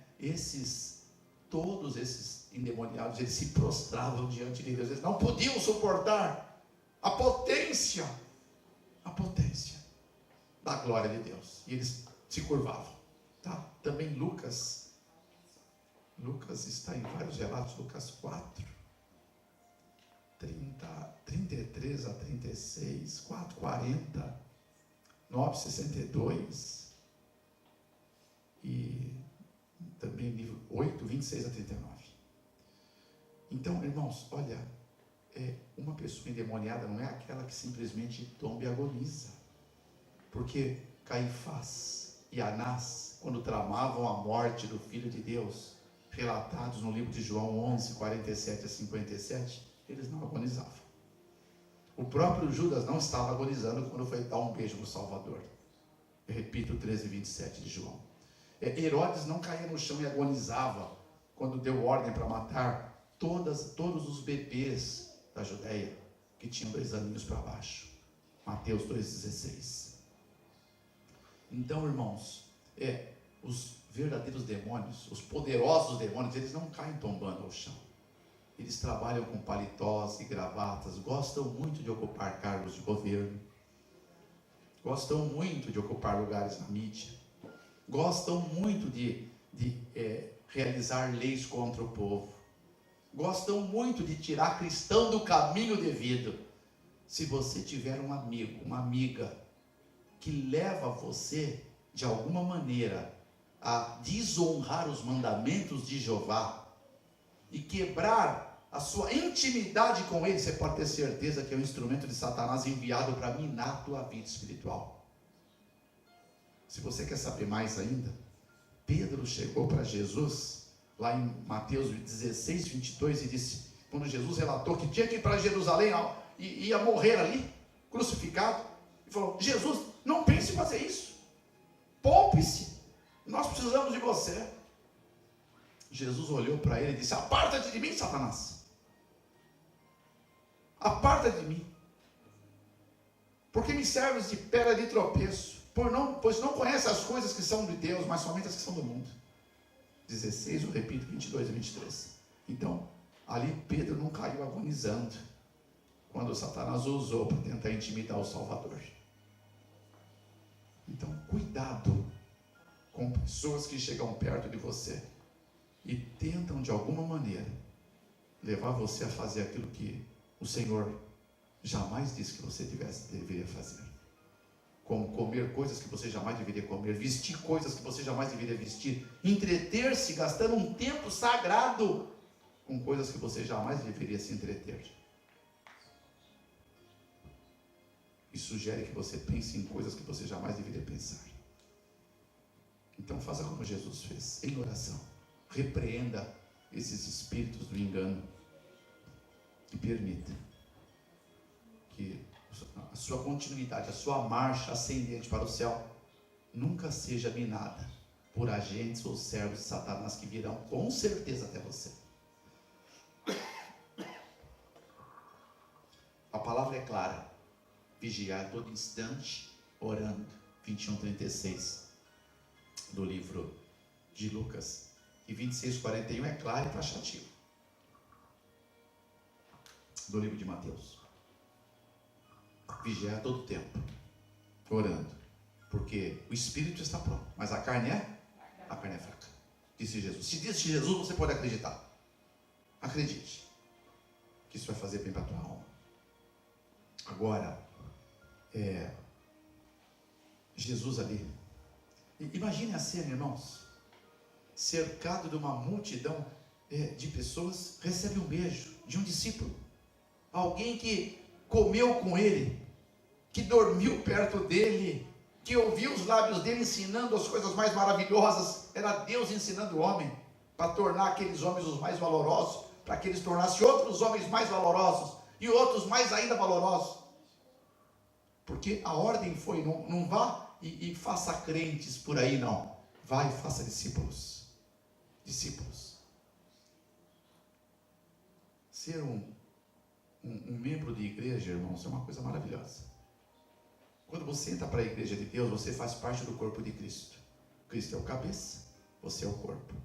Todos esses endemoniados, eles se prostravam diante de Deus, eles não podiam suportar a potência da glória de Deus, e eles se curvavam, tá? Também Lucas está em vários relatos, Lucas 4:33-36, 4:40, 9:62 e também livro 8:26-39. Então, irmãos, olha, uma pessoa endemoniada não é aquela que simplesmente tomba e agoniza, porque Caifás e Anás, quando tramavam a morte do Filho de Deus, relatados no livro de João 11:47-57, eles não agonizavam. O próprio Judas não estava agonizando quando foi dar um beijo no Salvador. Eu repito, 13:27 de João. Herodes não caía no chão e agonizava quando deu ordem para matar todos os bebês da Judéia que tinham 2 aninhos para baixo. Mateus 2:16. Então, irmãos, os verdadeiros demônios, os poderosos demônios, eles não caem tombando ao chão. Eles trabalham com paletós e gravatas, gostam muito de ocupar cargos de governo, gostam muito de ocupar lugares na mídia, gostam muito de realizar leis contra o povo, gostam muito de tirar cristão do caminho devido. Se você tiver um amigo, uma amiga, que leva você, de alguma maneira, a desonrar os mandamentos de Jeová e quebrar a sua intimidade com ele, você pode ter certeza que é um instrumento de Satanás enviado para minar a tua vida espiritual. Se você quer saber mais ainda, Pedro chegou para Jesus, lá em Mateus 16:22, e disse, quando Jesus relatou que tinha que ir para Jerusalém e ia morrer ali, crucificado, e falou, Jesus, não pense em fazer isso, poupe-se, nós precisamos de você. Jesus olhou para ele e disse, aparta-te de mim, Satanás, aparta-te de mim, porque me serves de pedra de tropeço, pois não conhece as coisas que são de Deus, mas somente as que são do mundo. 16, eu repito, 22-23. Então, ali Pedro não caiu agonizando, quando Satanás o usou para tentar intimidar o Salvador. Então, cuidado com pessoas que chegam perto de você e tentam de alguma maneira levar você a fazer aquilo que o Senhor jamais disse que você deveria fazer. Como comer coisas que você jamais deveria comer, vestir coisas que você jamais deveria vestir, entreter-se gastando um tempo sagrado com coisas que você jamais deveria se entreter. E sugere que você pense em coisas que você jamais deveria pensar. Então faça como Jesus fez, em oração. Repreenda esses espíritos do engano e permita que a sua continuidade, a sua marcha ascendente para o céu nunca seja minada por agentes ou servos de Satanás que virão com certeza até você. A palavra é clara: vigiar a todo instante, orando. 21:36 do livro de Lucas. E 26:41 é claro e taxativo do livro de Mateus. Vigiar todo o tempo, orando, porque o espírito está pronto, mas a carne é fraca. Disse Jesus. Se disse Jesus, você pode acreditar. Acredite, que isso vai fazer bem para a tua alma. Agora, Jesus ali, imagine a cena, irmãos, cercado de uma multidão de pessoas, recebe um beijo de um discípulo, alguém que comeu com ele, que dormiu perto dele, que ouvia os lábios dele ensinando as coisas mais maravilhosas. Era Deus ensinando o homem, para tornar aqueles homens os mais valorosos, para que eles tornassem outros homens mais valorosos, e outros mais ainda valorosos. Porque a ordem foi, não vá e faça crentes por aí, não. Vai e faça discípulos. Discípulos. Ser um membro de igreja, irmãos, é uma coisa maravilhosa. Quando você entra para a igreja de Deus, você faz parte do corpo de Cristo. Cristo é o cabeça, você é o corpo.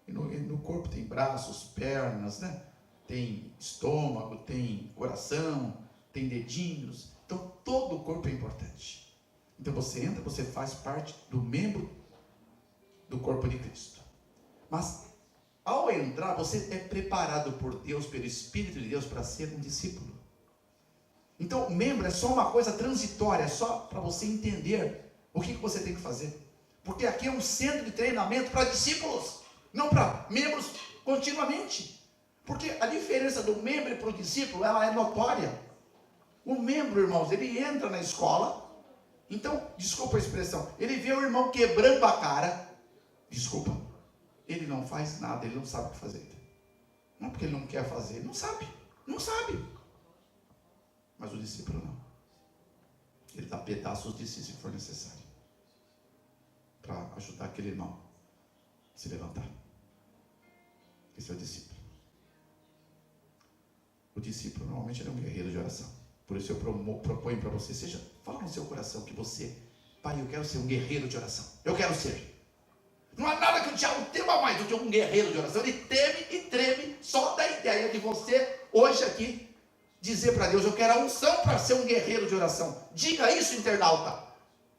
E no corpo tem braços, pernas, né? Tem estômago, tem coração, tem dedinhos. Então todo o corpo é importante. Então você entra, você faz parte do membro do corpo de Cristo. Mas ao entrar, você é preparado por Deus, pelo Espírito de Deus, para ser um discípulo. Então, membro é só uma coisa transitória, é só para você entender o que você tem que fazer. Porque aqui é um centro de treinamento para discípulos, não para membros continuamente. Porque a diferença do membro para o discípulo, ela é notória. O membro, irmãos, ele entra na escola, então, desculpa a expressão, ele vê o irmão quebrando a cara, desculpa, ele não faz nada, ele não sabe o que fazer. Não é porque ele não quer fazer, ele não sabe. Mas o discípulo não. Ele dá pedaços de si se for necessário, para ajudar aquele irmão a se levantar. Esse é o discípulo. O discípulo normalmente ele é um guerreiro de oração. Por isso eu proponho para você, fala no seu coração que você, pai, eu quero ser um guerreiro de oração. Eu quero ser. Não há nada que o diabo tema mais do que um guerreiro de oração. Ele teme e treme só da ideia de você, hoje aqui, dizer para Deus, eu quero a unção para ser um guerreiro de oração. Diga isso, internauta.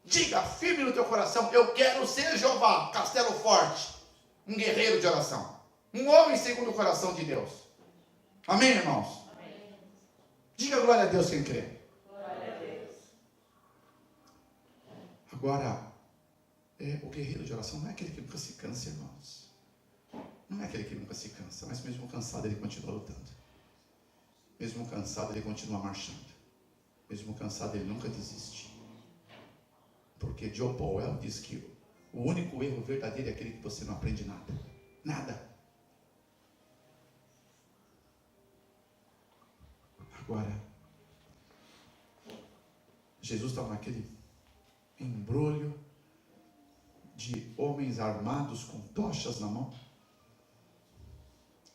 Diga firme no teu coração, eu quero ser Jeová, castelo forte, um guerreiro de oração. Um homem segundo o coração de Deus. Amém, irmãos? Amém. Diga glória a Deus quem crê. Glória a Deus. Agora, o guerreiro de oração não é aquele que nunca se cansa, irmãos. Não é aquele que nunca se cansa, mas mesmo cansado ele continua lutando. Mesmo cansado ele continua marchando. Mesmo cansado ele nunca desiste. Porque Joe Powell diz que o único erro verdadeiro é aquele que você não aprende nada. Nada. Agora, Jesus estava naquele embrulho de homens armados com tochas na mão.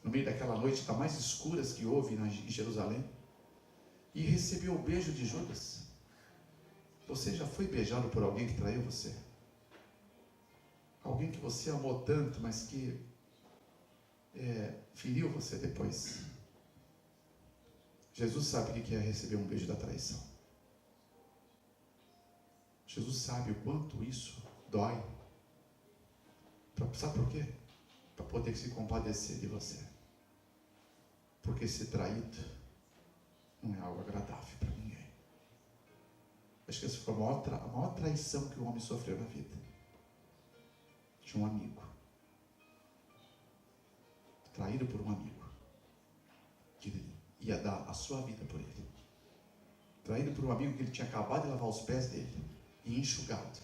No meio daquela noite das mais escuras que houve em Jerusalém. E recebeu o beijo de Judas. Você já foi beijado por alguém que traiu você? Alguém que você amou tanto, mas que feriu você depois? Jesus sabe o que é receber um beijo da traição. Jesus sabe o quanto isso dói. Sabe por quê? Para poder se compadecer de você. Porque ser traído não é algo agradável para ninguém. Acho que essa foi a maior traição que o homem sofreu na vida. De um amigo. Traído por um amigo. Que ia dar a sua vida por ele. Traído por um amigo que ele tinha acabado de lavar os pés dele. E enxugado.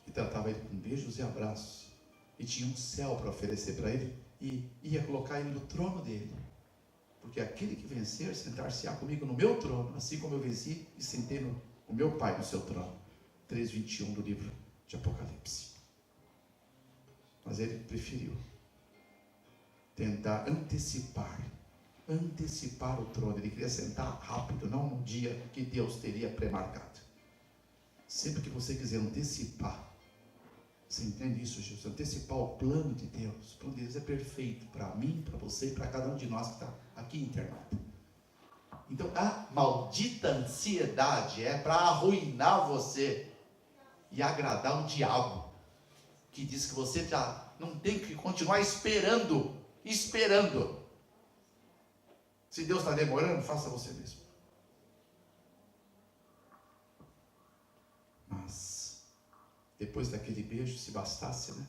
E tratava ele com beijos e abraços. E tinha um céu para oferecer para ele. E ia colocar ele no trono dele. Porque aquele que vencer, sentar-se-á comigo no meu trono, assim como eu venci e sentei no meu Pai no seu trono. 3:21 do livro de Apocalipse. Mas ele preferiu tentar antecipar o trono. Ele queria sentar rápido, não no dia que Deus teria pré-marcado. Sempre que você quiser antecipar, você entende isso, Jesus? Antecipar o plano de Deus. O plano de Deus é perfeito para mim, para você e para cada um de nós que está aqui internado. Então, a maldita ansiedade é para arruinar você e agradar o diabo, que diz que você já não tem que continuar esperando. Se Deus está demorando, faça você mesmo. Mas, depois daquele beijo, se bastasse, né?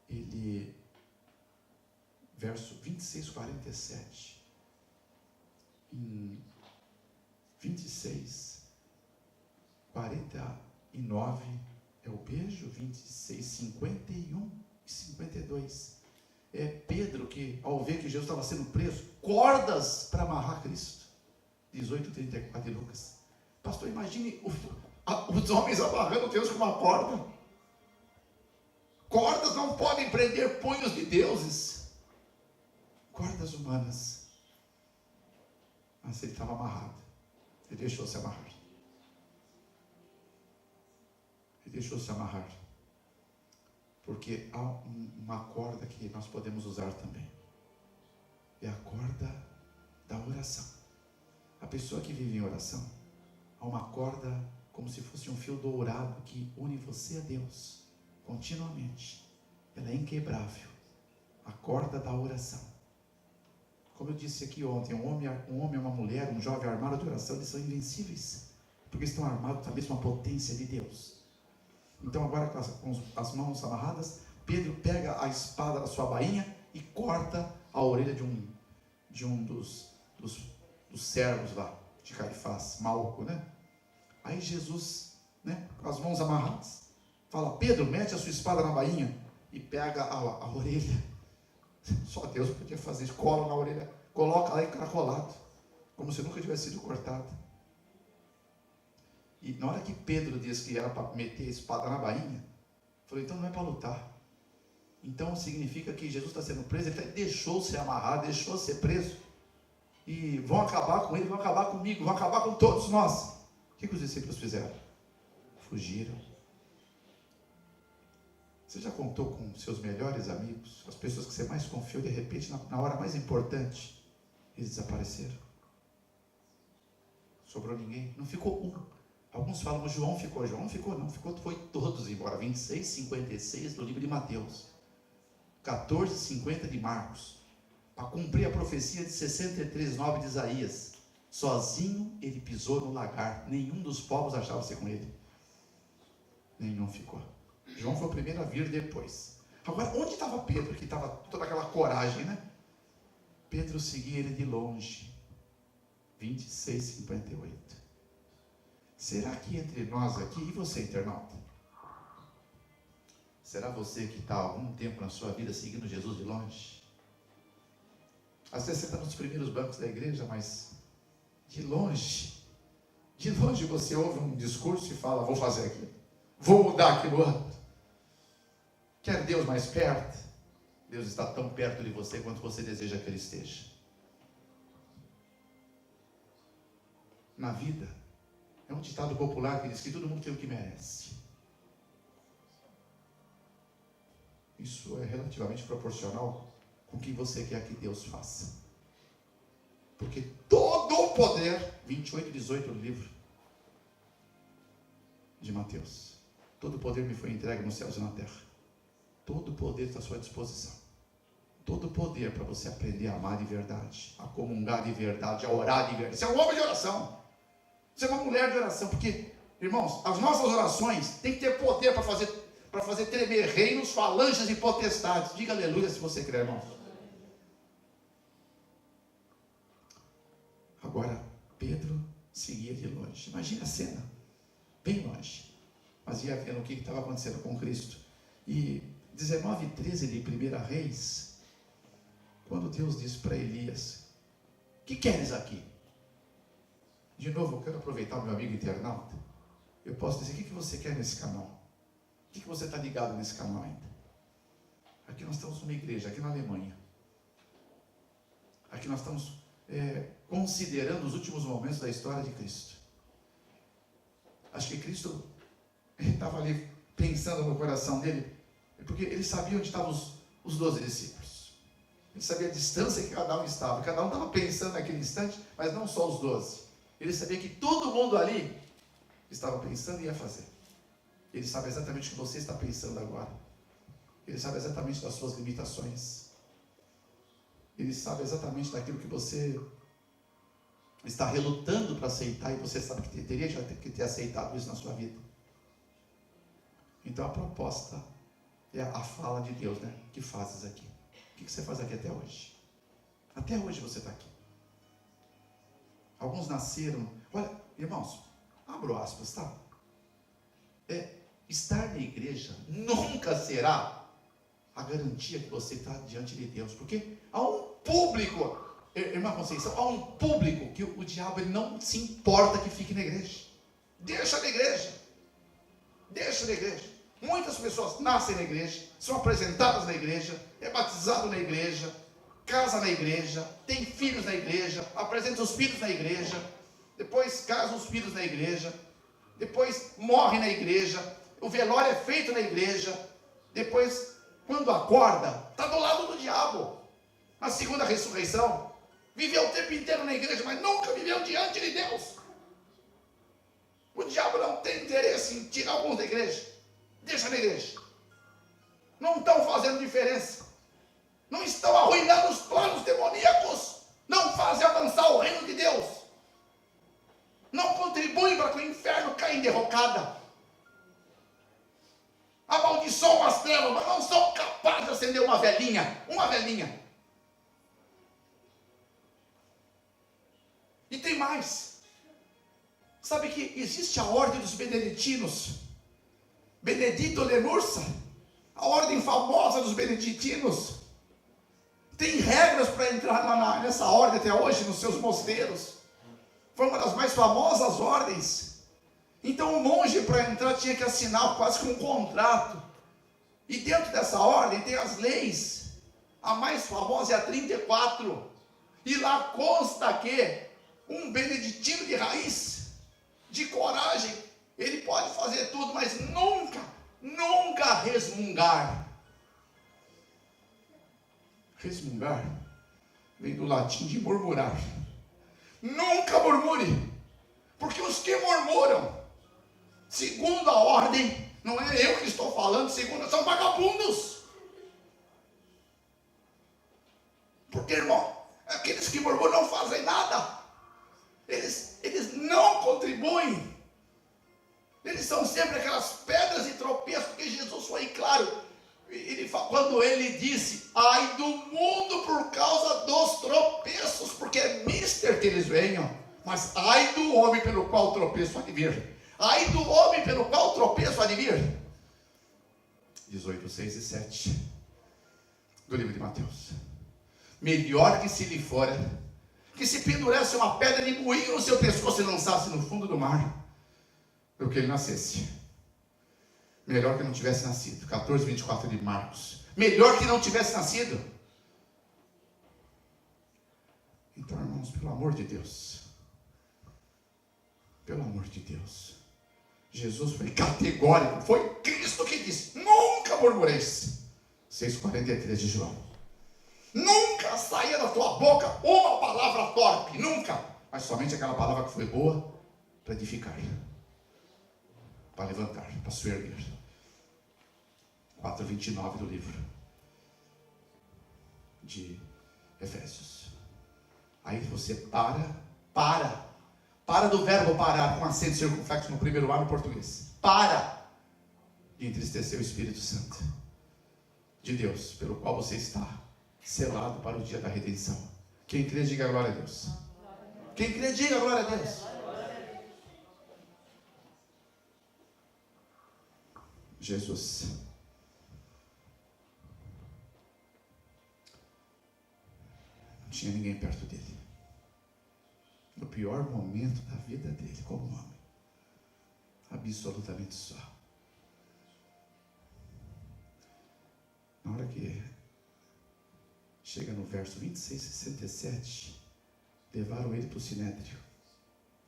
Ele, verso 26, 47, em 26, 49 é o beijo, 26, 51 e 52. É Pedro que, ao ver que Jesus estava sendo preso, cordas para amarrar Cristo. 18:34 de Lucas. Pastor, imagine os homens amarrando Deus com uma corda. Cordas não podem prender punhos de deuses. Cordas humanas. Mas ele estava amarrado. Ele deixou-se amarrar. Ele deixou-se amarrar. Porque há uma corda que nós podemos usar também. É a corda da oração. A pessoa que vive em oração, há uma corda como se fosse um fio dourado que une você a Deus continuamente. Ela é inquebrável. A corda da oração. Como eu disse aqui ontem, um homem e uma mulher, um jovem armado de oração, eles são invencíveis. Porque estão armados da mesma potência de Deus. Então agora com as mãos amarradas, Pedro pega a espada da sua bainha e corta a orelha de um dos servos lá, de Caifás, Malco, né? Aí Jesus, né, com as mãos amarradas, fala: Pedro, mete a sua espada na bainha e pega a orelha. Só Deus podia fazer isso, cola na orelha, coloca lá encaracolado, como se nunca tivesse sido cortado. E na hora que Pedro diz que era para meter a espada na bainha, falou: então não é para lutar. Então significa que Jesus está sendo preso, ele deixou ser amarrado, deixou ser preso. E vão acabar com ele, vão acabar comigo, vão acabar com todos nós. O que os discípulos fizeram? Fugiram. Você já contou com seus melhores amigos, as pessoas que você mais confiou, de repente, na hora mais importante, eles desapareceram? Sobrou ninguém? Não ficou um. Alguns falam: João ficou não, foi todos embora. 26, 56 do livro de Mateus, 14, 50 de Marcos, para cumprir a profecia de 63, 9 de Isaías. Sozinho ele pisou no lagar, nenhum dos povos achava-se com ele, nenhum ficou. João foi o primeiro a vir depois. Agora, onde estava Pedro, que estava toda aquela coragem, né? Pedro seguia ele de longe. 26, 58. Será que entre nós aqui, e você, internauta? Será você que está há algum tempo na sua vida seguindo Jesus de longe? Às vezes você está nos primeiros bancos da igreja, mas de longe você ouve um discurso e fala: vou fazer aquilo, vou mudar aquilo outro. Quer Deus mais perto? Deus está tão perto de você quanto você deseja que Ele esteja. Na vida, é um ditado popular que diz que todo mundo tem o que merece. Isso é relativamente proporcional com o que você quer que Deus faça. Porque todo o poder, 28, 18 do livro de Mateus, todo o poder me foi entregue nos céus e na terra. Todo o poder está à sua disposição. Todo o poder para você aprender a amar de verdade, a comungar de verdade, a orar de verdade. Você é um homem de oração. Você é uma mulher de oração. Porque, irmãos, as nossas orações têm que ter poder para fazer tremer reinos, falanges e potestades. Diga aleluia se você crê, irmão. Agora, Pedro seguia de longe. Imagina a cena, bem longe. Mas ia vendo o que estava acontecendo com Cristo. E 19:13 de 1 Reis, quando Deus disse para Elias: que queres aqui? De novo, eu quero aproveitar o meu amigo internauta. Eu posso dizer: o que você quer nesse canal? O que você está ligado nesse canal ainda? Aqui nós estamos numa igreja, aqui na Alemanha. Aqui nós estamos considerando os últimos momentos da história de Cristo. Acho que Cristo estava ali pensando no coração dele, porque ele sabia onde estavam os 12 discípulos. Ele sabia a distância que cada um estava. Cada um estava pensando naquele instante, mas não só os 12. Ele sabia que todo mundo ali estava pensando e ia fazer. Ele sabe exatamente o que você está pensando agora. Ele sabe exatamente das suas limitações. Ele sabe exatamente daquilo que você está relutando para aceitar, e você sabe que teria já que ter aceitado isso na sua vida. Então a proposta é a fala de Deus, né? O que fazes aqui? O que você faz aqui até hoje? Até hoje você está aqui. Alguns nasceram, olha, irmãos, abro aspas, tá? estar na igreja nunca será a garantia que você está diante de Deus, porque há um público, irmã Conceição, há um público que o diabo ele não se importa que fique na igreja. Deixa na igreja. Deixa na igreja. Muitas pessoas nascem na igreja, são apresentadas na igreja, é batizado na igreja, casa na igreja, tem filhos na igreja, apresenta os filhos na igreja, depois casa os filhos na igreja, depois morre na igreja, o velório é feito na igreja, depois, quando acorda, está do lado do diabo. Na segunda ressurreição, viveu o tempo inteiro na igreja, mas nunca viveu diante de Deus. O diabo não tem interesse em tirar alguns da igreja. Deixa na igreja. Não estão fazendo diferença. Não estão arruinando os planos demoníacos. Não fazem avançar o reino de Deus. Não contribuem para que o inferno caia em derrocada. Amaldiçoam as trevas, mas não são capazes de acender uma velhinha. Uma velhinha. E tem mais. Sabe que existe a ordem dos beneditinos. Benedito de Nursa. A ordem famosa dos beneditinos. Tem regras para entrar nessa ordem até hoje, nos seus mosteiros. Foi uma das mais famosas ordens. Então o monge para entrar tinha que assinar quase que um contrato. E dentro dessa ordem tem as leis. A mais famosa é a 34. E lá consta que um beneditino de raiz, de coragem, ele pode fazer tudo, mas nunca resmungar. Resmungar vem do latim de murmurar. Nunca murmure, porque os que murmuram, segundo a ordem, não é eu que estou falando, segundo, são vagabundos. Porque, irmão, aqueles que murmuram não fazem nada. Eles não contribuem. Eles são sempre aquelas pedras de tropeço, porque Jesus foi claro. Quando ele disse, ai do mundo por causa dos tropeços, porque é mister que eles venham, mas ai do homem pelo qual o tropeço há de vir. Ai do homem pelo qual o tropeço há de vir. 18, 6 e 7 do livro de Mateus. Melhor que se lhe fora, que se pendurasse uma pedra de moinho no seu pescoço e lançasse no fundo do mar, do que ele nascesse. Melhor que não tivesse nascido. 14, 24 de Marcos. Melhor que não tivesse nascido. Então, irmãos, pelo amor de Deus, pelo amor de Deus, Jesus foi categórico. Foi Cristo que disse, nunca murmureis. 6,43 de João. Nunca saia da tua boca uma palavra torpe, nunca, mas somente aquela palavra que foi boa para edificar, para levantar, para se erguer. 4,29 do livro de Efésios. Aí você para do verbo parar, com acento circunflexo no primeiro ar no português. Para de entristecer o Espírito Santo de Deus, pelo qual você está selado para o dia da redenção. Quem crê, diga glória a Deus. Quem crê, diga glória a Deus. Jesus não tinha ninguém perto dele. No pior momento da vida dele, como homem, absolutamente só. Na hora que chega no verso 26, 67, levaram ele para o Sinédrio.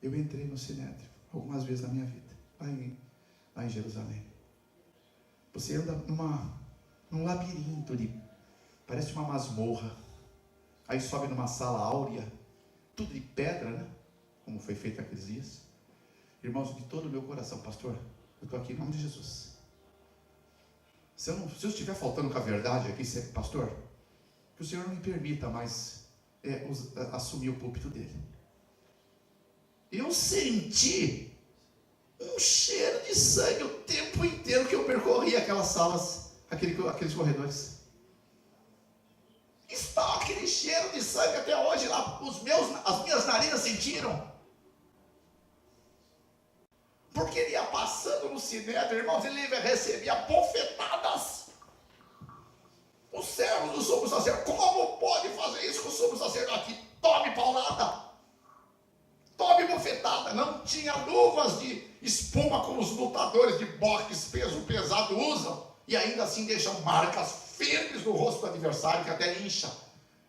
Eu entrei no Sinédrio algumas vezes na minha vida, lá em Jerusalém. Você anda num labirinto ali, parece uma masmorra. Aí sobe numa sala áurea, tudo de pedra, né? Como foi feito aqueles dias. Irmãos, de todo o meu coração, pastor, eu estou aqui em nome de Jesus. Se eu estiver faltando com a verdade aqui, pastor, que o Senhor não me permita mais assumir o púlpito dele. Eu senti um cheiro de sangue o tempo inteiro que eu percorri aquelas salas, aqueles corredores. Está aquele cheiro de sangue até hoje lá, as minhas narinas sentiram. Porque ele ia passando no sinédrio, irmãos, ele recebia bofetadas. Os servos do sumo sacerdote, como pode fazer isso com o sumo sacerdote? Tome paulada, tome bofetada. Não tinha luvas de espuma como os lutadores de boxe peso pesado usam, e ainda assim deixam marcas firmes no rosto do adversário que até incha.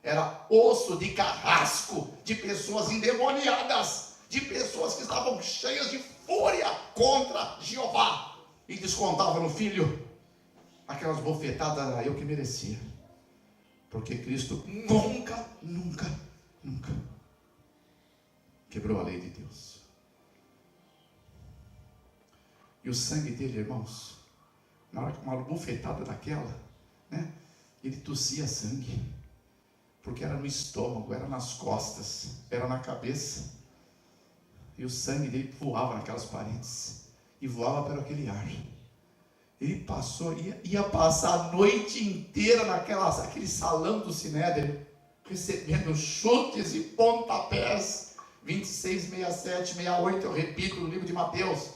Era osso de carrasco, de pessoas endemoniadas, de pessoas que estavam cheias de fúria contra Jeová, e descontavam no filho. Aquelas bofetadas era eu que merecia, porque Cristo nunca quebrou a lei de Deus. E o sangue dele, irmãos, na hora que uma bofetada daquela, né, ele tossia sangue, porque era no estômago, era nas costas, era na cabeça, e o sangue dele voava naquelas paredes, e voava por aquele ar. Ele passou, ia passar a noite inteira naquele salão do sinédrio, recebendo chutes e pontapés. 26, 67, 68, eu repito, no livro de Mateus.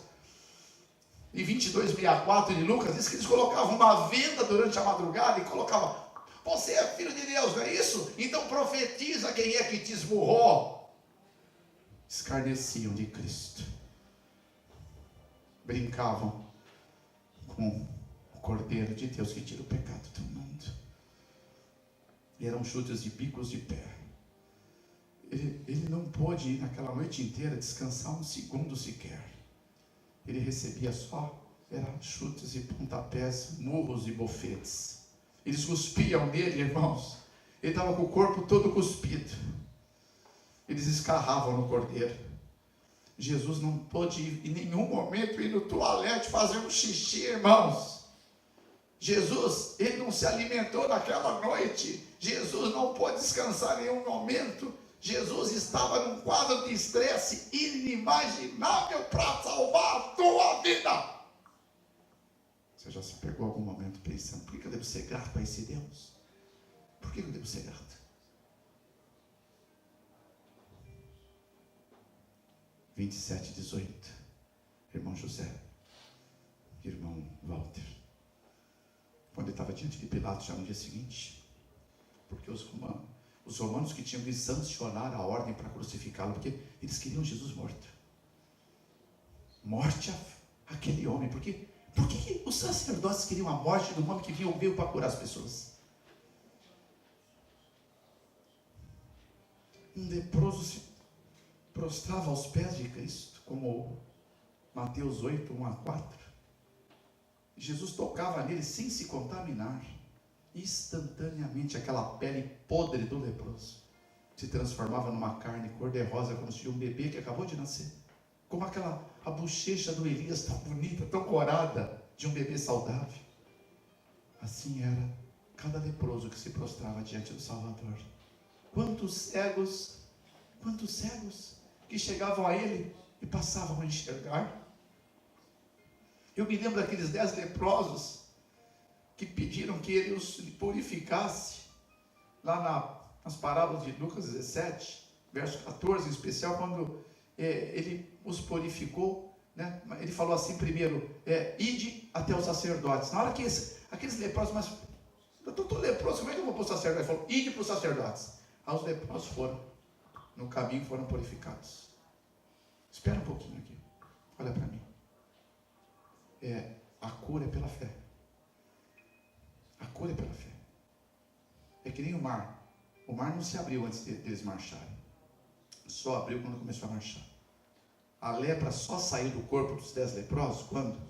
E 22, 64 de Lucas, diz que eles colocavam uma venda durante a madrugada e colocavam: você é filho de Deus, não é isso? Então profetiza quem é que te esmurrou. Escarneciam de Cristo, brincavam com o Cordeiro de Deus que tira o pecado do mundo. E eram chutes de bicos de pé. Ele não pôde ir naquela noite inteira descansar um segundo sequer. Ele recebia só, eram chutes e pontapés, murros e bofetes. Eles cuspiam nele, irmãos. Ele estava com o corpo todo cuspido. Eles escarravam no Cordeiro. Jesus não pôde ir, em nenhum momento, ir no toalete fazer um xixi, irmãos. Jesus, ele não se alimentou naquela noite. Jesus não pôde descansar em nenhum momento. Jesus estava num quadro de estresse inimaginável para salvar a tua vida. Você já se pegou algum momento pensando: por que eu devo ser grato para esse Deus? Por que eu devo ser grato? 27, 18, irmão José, irmão Walter, quando ele estava diante de Pilatos já no dia seguinte, porque os romanos que tinham que sancionar a ordem para crucificá-lo, porque eles queriam Jesus morto. Morte àquele homem. Por que os sacerdotes queriam a morte do homem que veio para curar as pessoas? Um leproso se prostrava aos pés de Cristo, como Mateus 8, 1 a 4. Jesus tocava nele sem se contaminar. Instantaneamente aquela pele podre do leproso se transformava numa carne cor-de-rosa, como se de um bebê que acabou de nascer. Como a bochecha do Elias, tão bonita, tão corada, de um bebê saudável. Assim era cada leproso que se prostrava diante do Salvador. Quantos cegos que chegavam a ele e passavam a enxergar. Eu me lembro daqueles 10 leprosos que pediram que ele os purificasse, lá nas parábolas de Lucas 17, verso 14 em especial, quando ele os purificou, né? Ele falou assim primeiro: ide até os sacerdotes. Na hora que aqueles leprosos, mas eu estou leproso, como é que eu vou para o sacerdote? Ele falou: ide para os sacerdotes. Aí os leprosos foram, no caminho foram purificados. Espera um pouquinho aqui, olha para mim. A cura é pela fé. A cura é pela fé. É que nem o mar. O mar não se abriu antes deles marcharem. Só abriu quando começou a marchar. A lepra só saiu do corpo dos 10 leprosos quando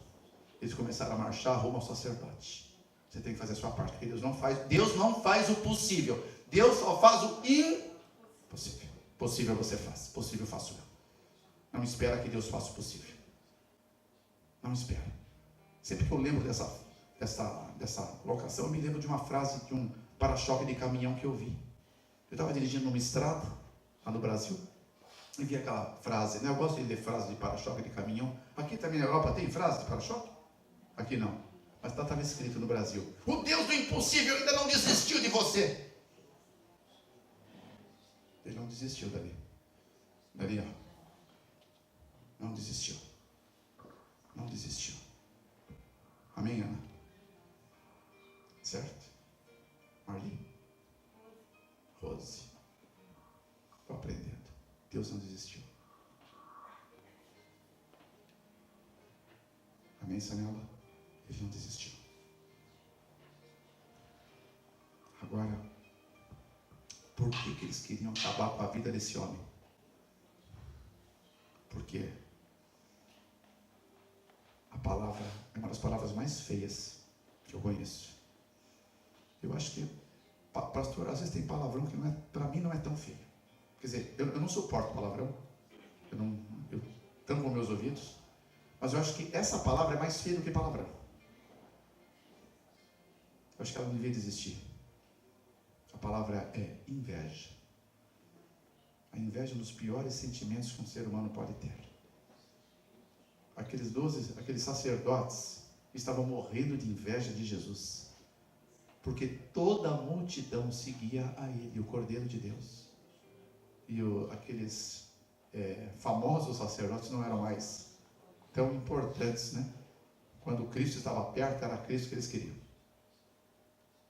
eles começaram a marchar rumo ao sacerdote. Você tem que fazer a sua parte, porque Deus não faz o possível. Deus só faz o impossível. Possível você faz, possível faço eu. Não espera que Deus faça o possível. Não espera. Sempre que eu lembro dessa locação, eu me lembro de uma frase de um para-choque de caminhão que eu vi. Eu estava dirigindo numa estrada, lá no Brasil, e vi aquela frase, né? Eu gosto de ler frases de para-choque de caminhão. Aqui também na Europa tem frase de para-choque? Aqui não. Mas estava escrito no Brasil: o Deus do impossível ainda não desistiu de você. Ele não desistiu dali, ó. Não desistiu. não desistiu. Amém, Ana? Certo? Marli? Rose? Estou aprendendo. Deus não desistiu. Amém, Sanela? Ele não desistiu. Agora, por que eles queriam acabar com a vida desse homem? Porque a palavra é uma das palavras mais feias que eu conheço. Eu acho que, pastor, às vezes tem palavrão que para mim não é tão feio. Quer dizer, eu não suporto palavrão. Eu tampo meus ouvidos. Mas eu acho que essa palavra é mais feia do que palavrão. Eu acho que ela não devia existir. A palavra é inveja. A inveja é um dos piores sentimentos que um ser humano pode ter. Aqueles sacerdotes estavam morrendo de inveja de Jesus, porque toda a multidão seguia a ele, o Cordeiro de Deus. E aqueles famosos sacerdotes não eram mais tão importantes, né? Quando Cristo estava perto, era Cristo que eles queriam.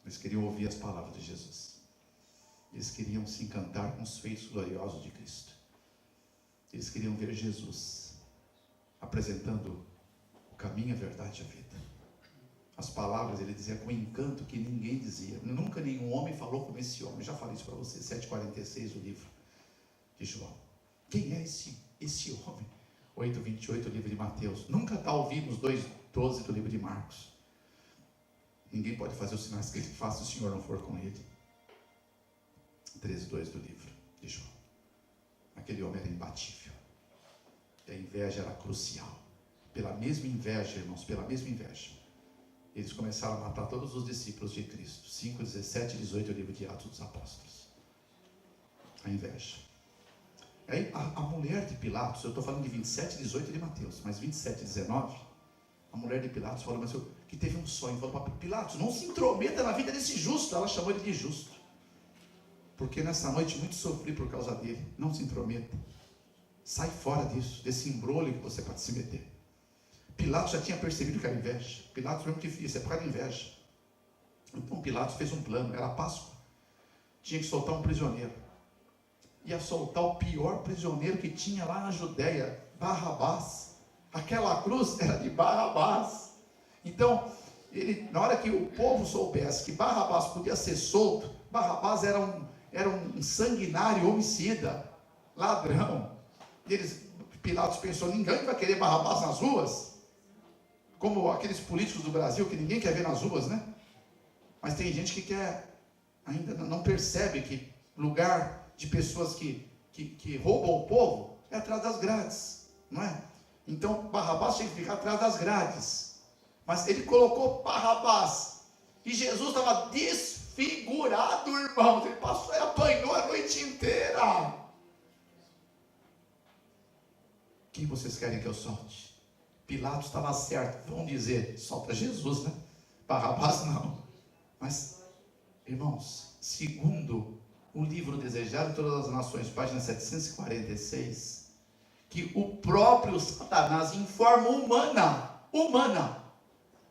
Eles queriam ouvir as palavras de Jesus. Eles queriam se encantar com os feitos gloriosos de Cristo. Eles queriam ver Jesus apresentando o caminho, a verdade e a vida. As palavras ele dizia com encanto que ninguém dizia. Nunca nenhum homem falou como esse homem. Eu já falei isso para você, 7,46 do livro de João. Quem é esse homem? 8,28 do livro de Mateus. Nunca está ouvindo os 2,12 do livro de Marcos. Ninguém pode fazer os sinais que ele faz se o Senhor não for com ele. 13,2 do livro de João. Aquele homem era imbatível. E a inveja era crucial. Pela mesma inveja, irmãos, pela mesma inveja, eles começaram a matar todos os discípulos de Cristo. 5, 17 e 18 do livro de Atos dos Apóstolos. A inveja. Aí a mulher de Pilatos, eu estou falando de 27 e 18 de Mateus, mas 27 e 19, a mulher de Pilatos falou, mas que teve um sonho, falou para Pilatos, não se intrometa na vida desse justo. Ela chamou ele de justo, porque nessa noite muito sofri por causa dele. Não se intrometa, sai fora disso, desse embrolho que você pode se meter. Pilatos já tinha percebido que era inveja. Pilatos mesmo que isso é por causa de inveja. Então Pilatos fez um plano, era a Páscoa, tinha que soltar um prisioneiro, ia soltar o pior prisioneiro que tinha lá na Judéia, Barrabás. Aquela cruz era de Barrabás. Então, na hora que o povo soubesse que Barrabás podia ser solto, Barrabás era um sanguinário, homicida, ladrão. Pilatos pensou, ninguém vai querer Barrabás nas ruas, como aqueles políticos do Brasil que ninguém quer ver nas ruas, né? Mas tem gente que ainda não percebe que lugar de pessoas que roubam o povo é atrás das grades, não é? Então Barrabás tinha que ficar atrás das grades, mas ele colocou Barrabás, e Jesus estava desfigurado, irmãos. Ele passou e apanhou a noite inteira. Quem vocês querem que eu solte? Pilatos estava certo, vão dizer, solta Jesus, né? Barrabás não. Mas, irmãos, segundo o livro Desejado de Todas as Nações, página 746, que o próprio Satanás, em forma humana,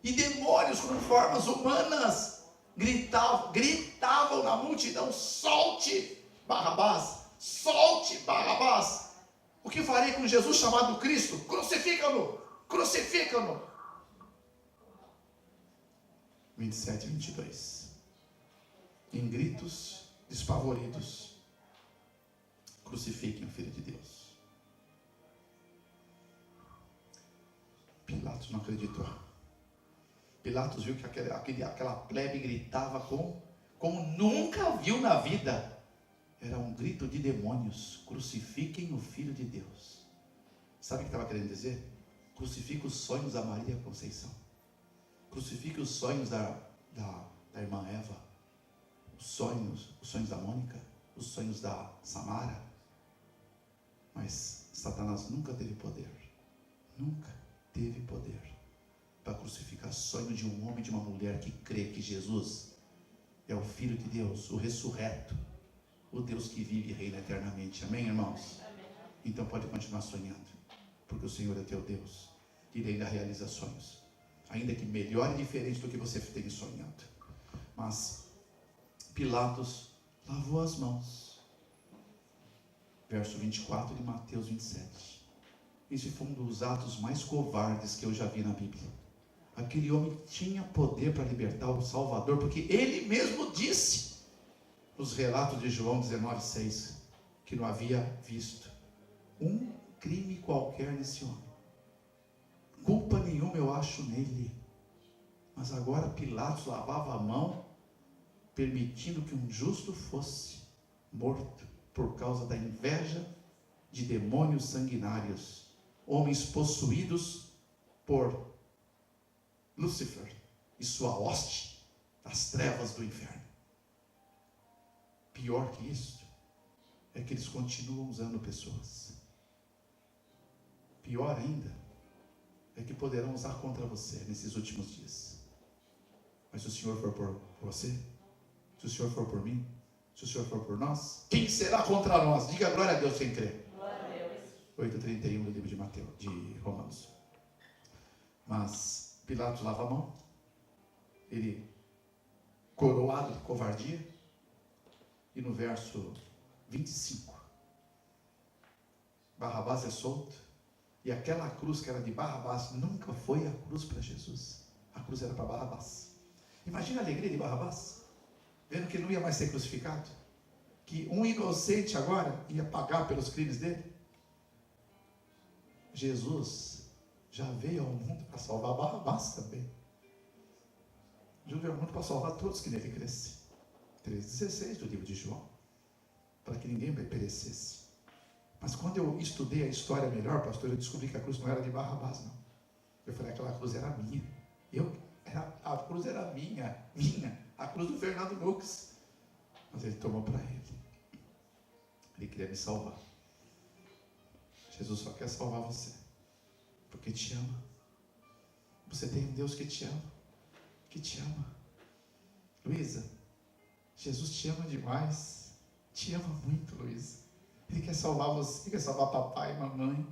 e demônios com formas humanas, gritavam na multidão, solte Barrabás, solte Barrabás. O que farei com Jesus chamado Cristo? Crucifica-no, crucifica-no. 27 e 22. Em gritos despavoridos, crucifiquem o Filho de Deus. Pilatos não acreditou. Pilatos viu que aquela plebe gritava como nunca viu na vida. Era um grito de demônios. Crucifiquem o Filho de Deus. Sabe o que estava querendo dizer? Crucifique os sonhos da Maria Conceição. Crucifique os sonhos da irmã Eva. Os sonhos da Mônica. Os sonhos da Samara. Mas Satanás nunca teve poder. Nunca teve poder para crucificar o sonho de um homem e de uma mulher que crê que Jesus é o Filho de Deus, o ressurreto, o Deus que vive e reina eternamente. Amém, irmãos? Amém. Então pode continuar sonhando, porque o Senhor é teu Deus. que ele ainda realiza sonhos, ainda que melhor e diferente do que você tem sonhado. Mas Pilatos lavou as mãos. Verso 24 de Mateus 27. Esse foi um dos atos mais covardes que eu já vi na Bíblia. Aquele homem tinha poder para libertar o Salvador, porque ele mesmo disse, nos relatos de João 19,6, que não havia visto um crime qualquer nesse homem. Culpa nenhuma eu acho nele. Mas agora Pilatos lavava a mão, permitindo que um justo fosse morto por causa da inveja de demônios sanguinários, homens possuídos por Lúcifer e sua hoste das trevas do inferno. Pior que isso é que eles continuam usando pessoas. Pior ainda é que poderão usar contra você nesses últimos dias. Mas se o Senhor for por você, se o Senhor for por mim, se o Senhor for por nós, quem será contra nós? Diga glória a Deus quem crê. Glória a Deus. 8:31 do livro de Mateus, de Romanos. Mas Pilatos lava a mão, ele coroado de covardia, e no verso 25, Barrabás é solto, e aquela cruz que era de Barrabás nunca foi a cruz para Jesus, a cruz era para Barrabás. Imagina a alegria de Barrabás, vendo que ele não ia mais ser crucificado, que um inocente agora ia pagar pelos crimes dele. Jesus já veio ao mundo para salvar Barrabás também. Jesus veio ao mundo para salvar todos que nele crescem. 3,16 do livro de João, para que ninguém perecesse. Mas quando eu estudei a história melhor, pastor, eu descobri que a cruz não era de Barrabás, não. Eu falei, aquela cruz era minha. A cruz era minha, a cruz do Fernando Lucas. Mas ele tomou para ele. Ele queria me salvar. Jesus só quer salvar você, porque te ama. Você tem um Deus que te ama. Luísa, Jesus te ama demais. Te ama muito, Luísa. Ele quer salvar você, quer salvar papai e mamãe.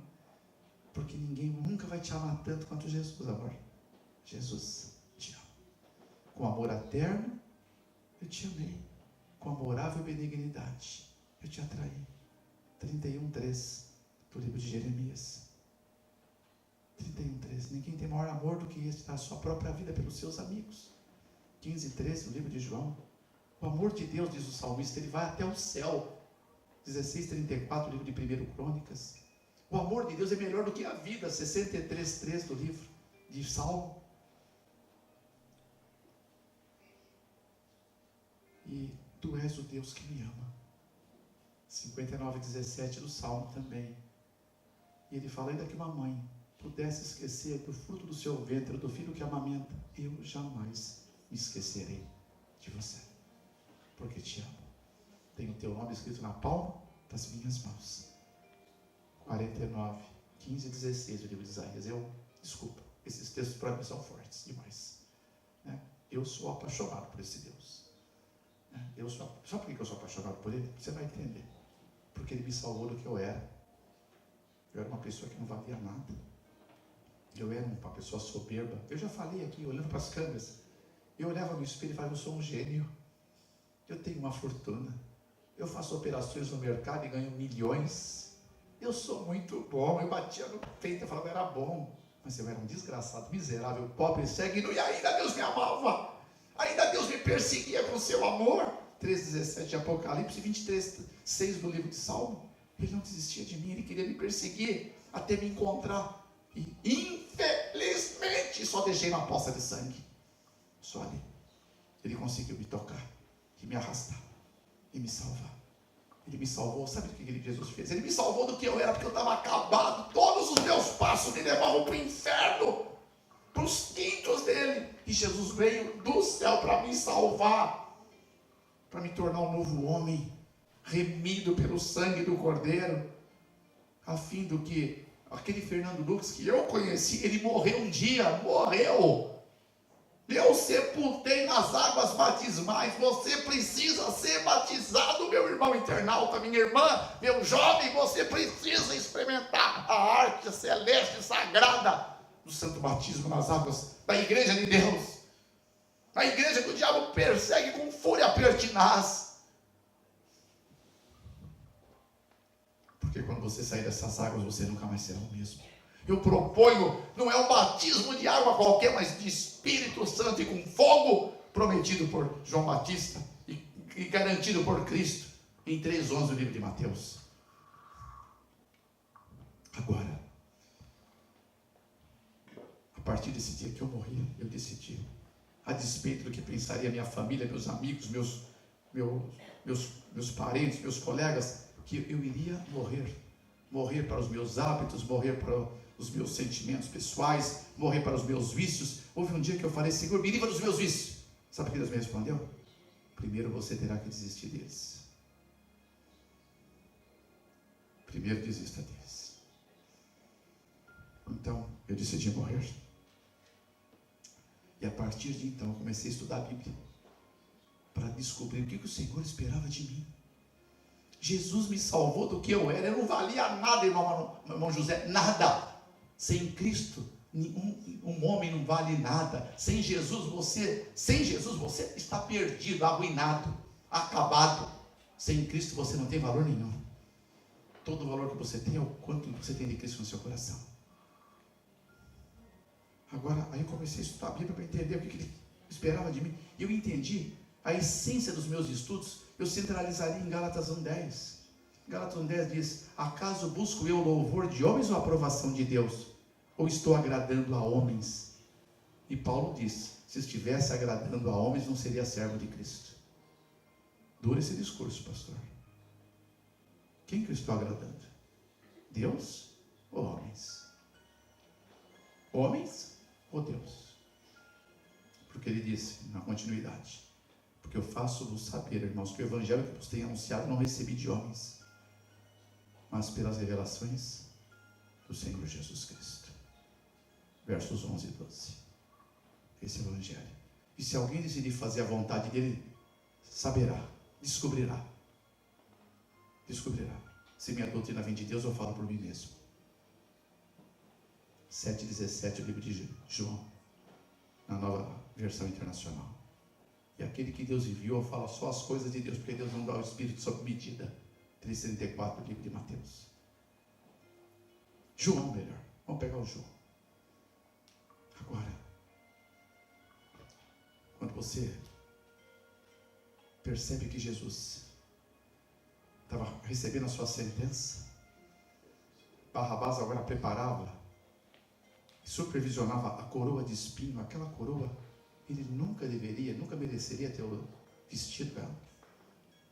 Porque ninguém nunca vai te amar tanto quanto Jesus, amor. Jesus te ama. Com amor eterno, eu te amei. Com amorável benignidade, eu te atraí. 31:3 do livro de Jeremias. 31:3. Ninguém tem maior amor do que esse, dar a sua própria vida pelos seus amigos. 15:13 do livro de João. O amor de Deus, diz o salmista, ele vai até o céu. 16:34 do livro de 1 Crônicas. O amor de Deus é melhor do que a vida. 63:3 do livro de Salmo. E tu és o Deus que me ama. 59:17 do Salmo também. E ele fala, ainda que uma mãe pudesse esquecer do fruto do seu ventre, do filho que amamenta, eu jamais me esquecerei de você, porque te amo. Tenho o teu nome escrito na palma das minhas mãos. 49:15-16 do livro de Isaías. Desculpa, esses textos para mim são fortes demais, né? Eu sou apaixonado por esse Deus, né? Sabe por que eu sou apaixonado por ele? Você vai entender. Porque ele me salvou do que eu era. Eu era uma pessoa que não valia nada. Eu era uma pessoa soberba. Eu já falei aqui, olhando para as câmeras, eu olhava no espelho e falava, eu sou um gênio. Eu tenho uma fortuna. Eu faço operações no mercado e ganho milhões. Eu sou muito bom. Eu batia no peito e falava, era bom. Mas eu era um desgraçado, miserável, pobre, cego, e ainda Deus me amava. Ainda Deus me perseguia com seu amor. 3:17 de Apocalipse, 23:6 do livro de Salmo. Ele não desistia de mim, ele queria me perseguir até me encontrar. E infelizmente só deixei na poça de sangue. Só ali. Ele conseguiu me tocar e me arrastar e me salvar. Ele me salvou, sabe o que Jesus fez? Ele me salvou do que eu era, porque eu estava acabado. Todos os meus passos me levavam para o inferno, para os quintos dele. E Jesus veio do céu para me salvar, para me tornar um novo homem, remido pelo sangue do Cordeiro, a fim do que aquele Fernando Lucas que eu conheci, ele morreu um dia, morreu. Eu sepultei nas águas batismais. Você precisa ser batizado, meu irmão internauta, minha irmã, meu jovem. Você precisa experimentar a arte celeste sagrada do santo batismo nas águas da igreja de Deus. A igreja que o diabo persegue com fúria pertinaz. Porque quando você sair dessas águas, você nunca mais será o mesmo. Eu proponho, não é um batismo de água qualquer, mas de Espírito Santo e com fogo, prometido por João Batista e garantido por Cristo em 3:11 do livro de Mateus. Agora, a partir desse dia que eu morri, eu decidi, a despeito do que pensaria minha família, meus amigos, meus parentes, meus colegas, que eu iria morrer para os meus hábitos, morrer para os meus sentimentos pessoais, morrer para os meus vícios. Houve um dia que eu falei: Senhor, me livra dos meus vícios. Sabe o que Deus me respondeu? Primeiro você terá que desistir deles. Primeiro desista deles. Então, eu decidi morrer. E a partir de então, eu comecei a estudar a Bíblia para descobrir o que o Senhor esperava de mim. Jesus me salvou do que eu era. Eu não valia nada, irmão José, nada. Sem Cristo, um homem não vale nada. Sem Jesus você está perdido, arruinado, acabado. Sem Cristo você não tem valor nenhum. Todo o valor que você tem é o quanto você tem de Cristo no seu coração. Agora, aí eu comecei a estudar a Bíblia para entender o que Ele esperava de mim. E eu entendi a essência dos meus estudos. Eu centralizaria em Gálatas 1:10. Gálatas 1:10 diz: acaso busco eu louvor de homens ou aprovação de Deus? Ou estou agradando a homens? E Paulo diz: se estivesse agradando a homens, não seria servo de Cristo. Dura esse discurso, pastor. Quem que eu estou agradando? Deus ou homens? Homens ou Deus? Porque ele disse, na continuidade: porque eu faço-vos saber, irmãos, que o evangelho que vos tenho anunciado não recebi de homens, mas pelas revelações do Senhor Jesus Cristo. Versos 11 e 12. Esse é o evangelho. E se alguém decidir fazer a vontade dele, saberá, descobrirá. Se minha doutrina vem de Deus, eu falo por mim mesmo. 7:17, o livro de João, na Nova Versão Internacional. E aquele que Deus enviou fala só as coisas de Deus, porque Deus não dá o Espírito sob medida. 3:34, o livro de Mateus. João, melhor. Vamos pegar o João. Agora, quando você percebe que Jesus estava recebendo a sua sentença, Barrabás agora preparava, supervisionava a coroa de espinho. Aquela coroa, ele nunca mereceria ter vestido ela.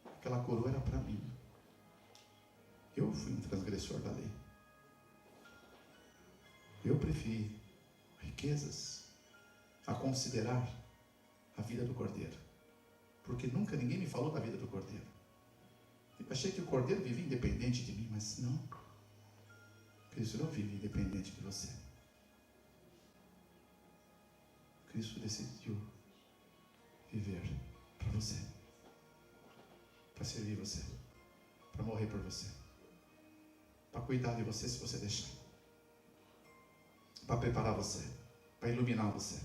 Aquela coroa era para mim. Eu fui um transgressor da lei. Eu preferi riquezas a considerar a vida do Cordeiro, porque nunca ninguém me falou da vida do Cordeiro. Eu achei que o Cordeiro vivia independente de mim, mas não. Cristo não vive independente de você. Cristo decidiu viver para você, para servir você, para morrer por você, para cuidar de você se você deixar, para preparar você, para iluminar você,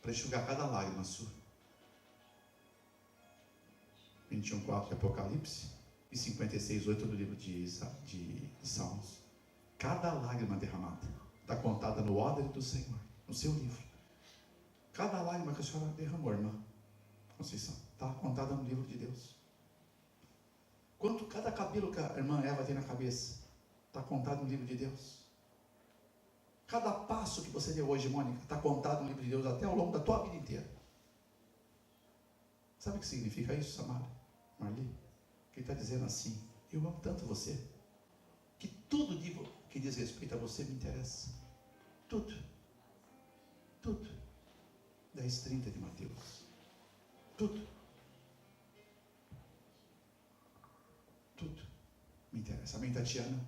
para enxugar cada lágrima sua. 21:4 de Apocalipse e 56:8 do livro de Salmos. Cada lágrima derramada está contada no odre do Senhor, no seu livro. Cada lágrima que a senhora derramou, irmã Conceição, está contada no livro de Deus. Cada cabelo que a irmã Eva tem na cabeça, está contado no livro de Deus. Cada passo que você deu hoje, Mônica, está contado no livro de Deus até ao longo da tua vida inteira. Sabe o que significa isso, Samara? Marli? Que ele está dizendo assim: eu amo tanto você, que tudo que diz respeito a você me interessa. Tudo. 10:30 de Mateus. Tudo me interessa. Amém, Tatiana?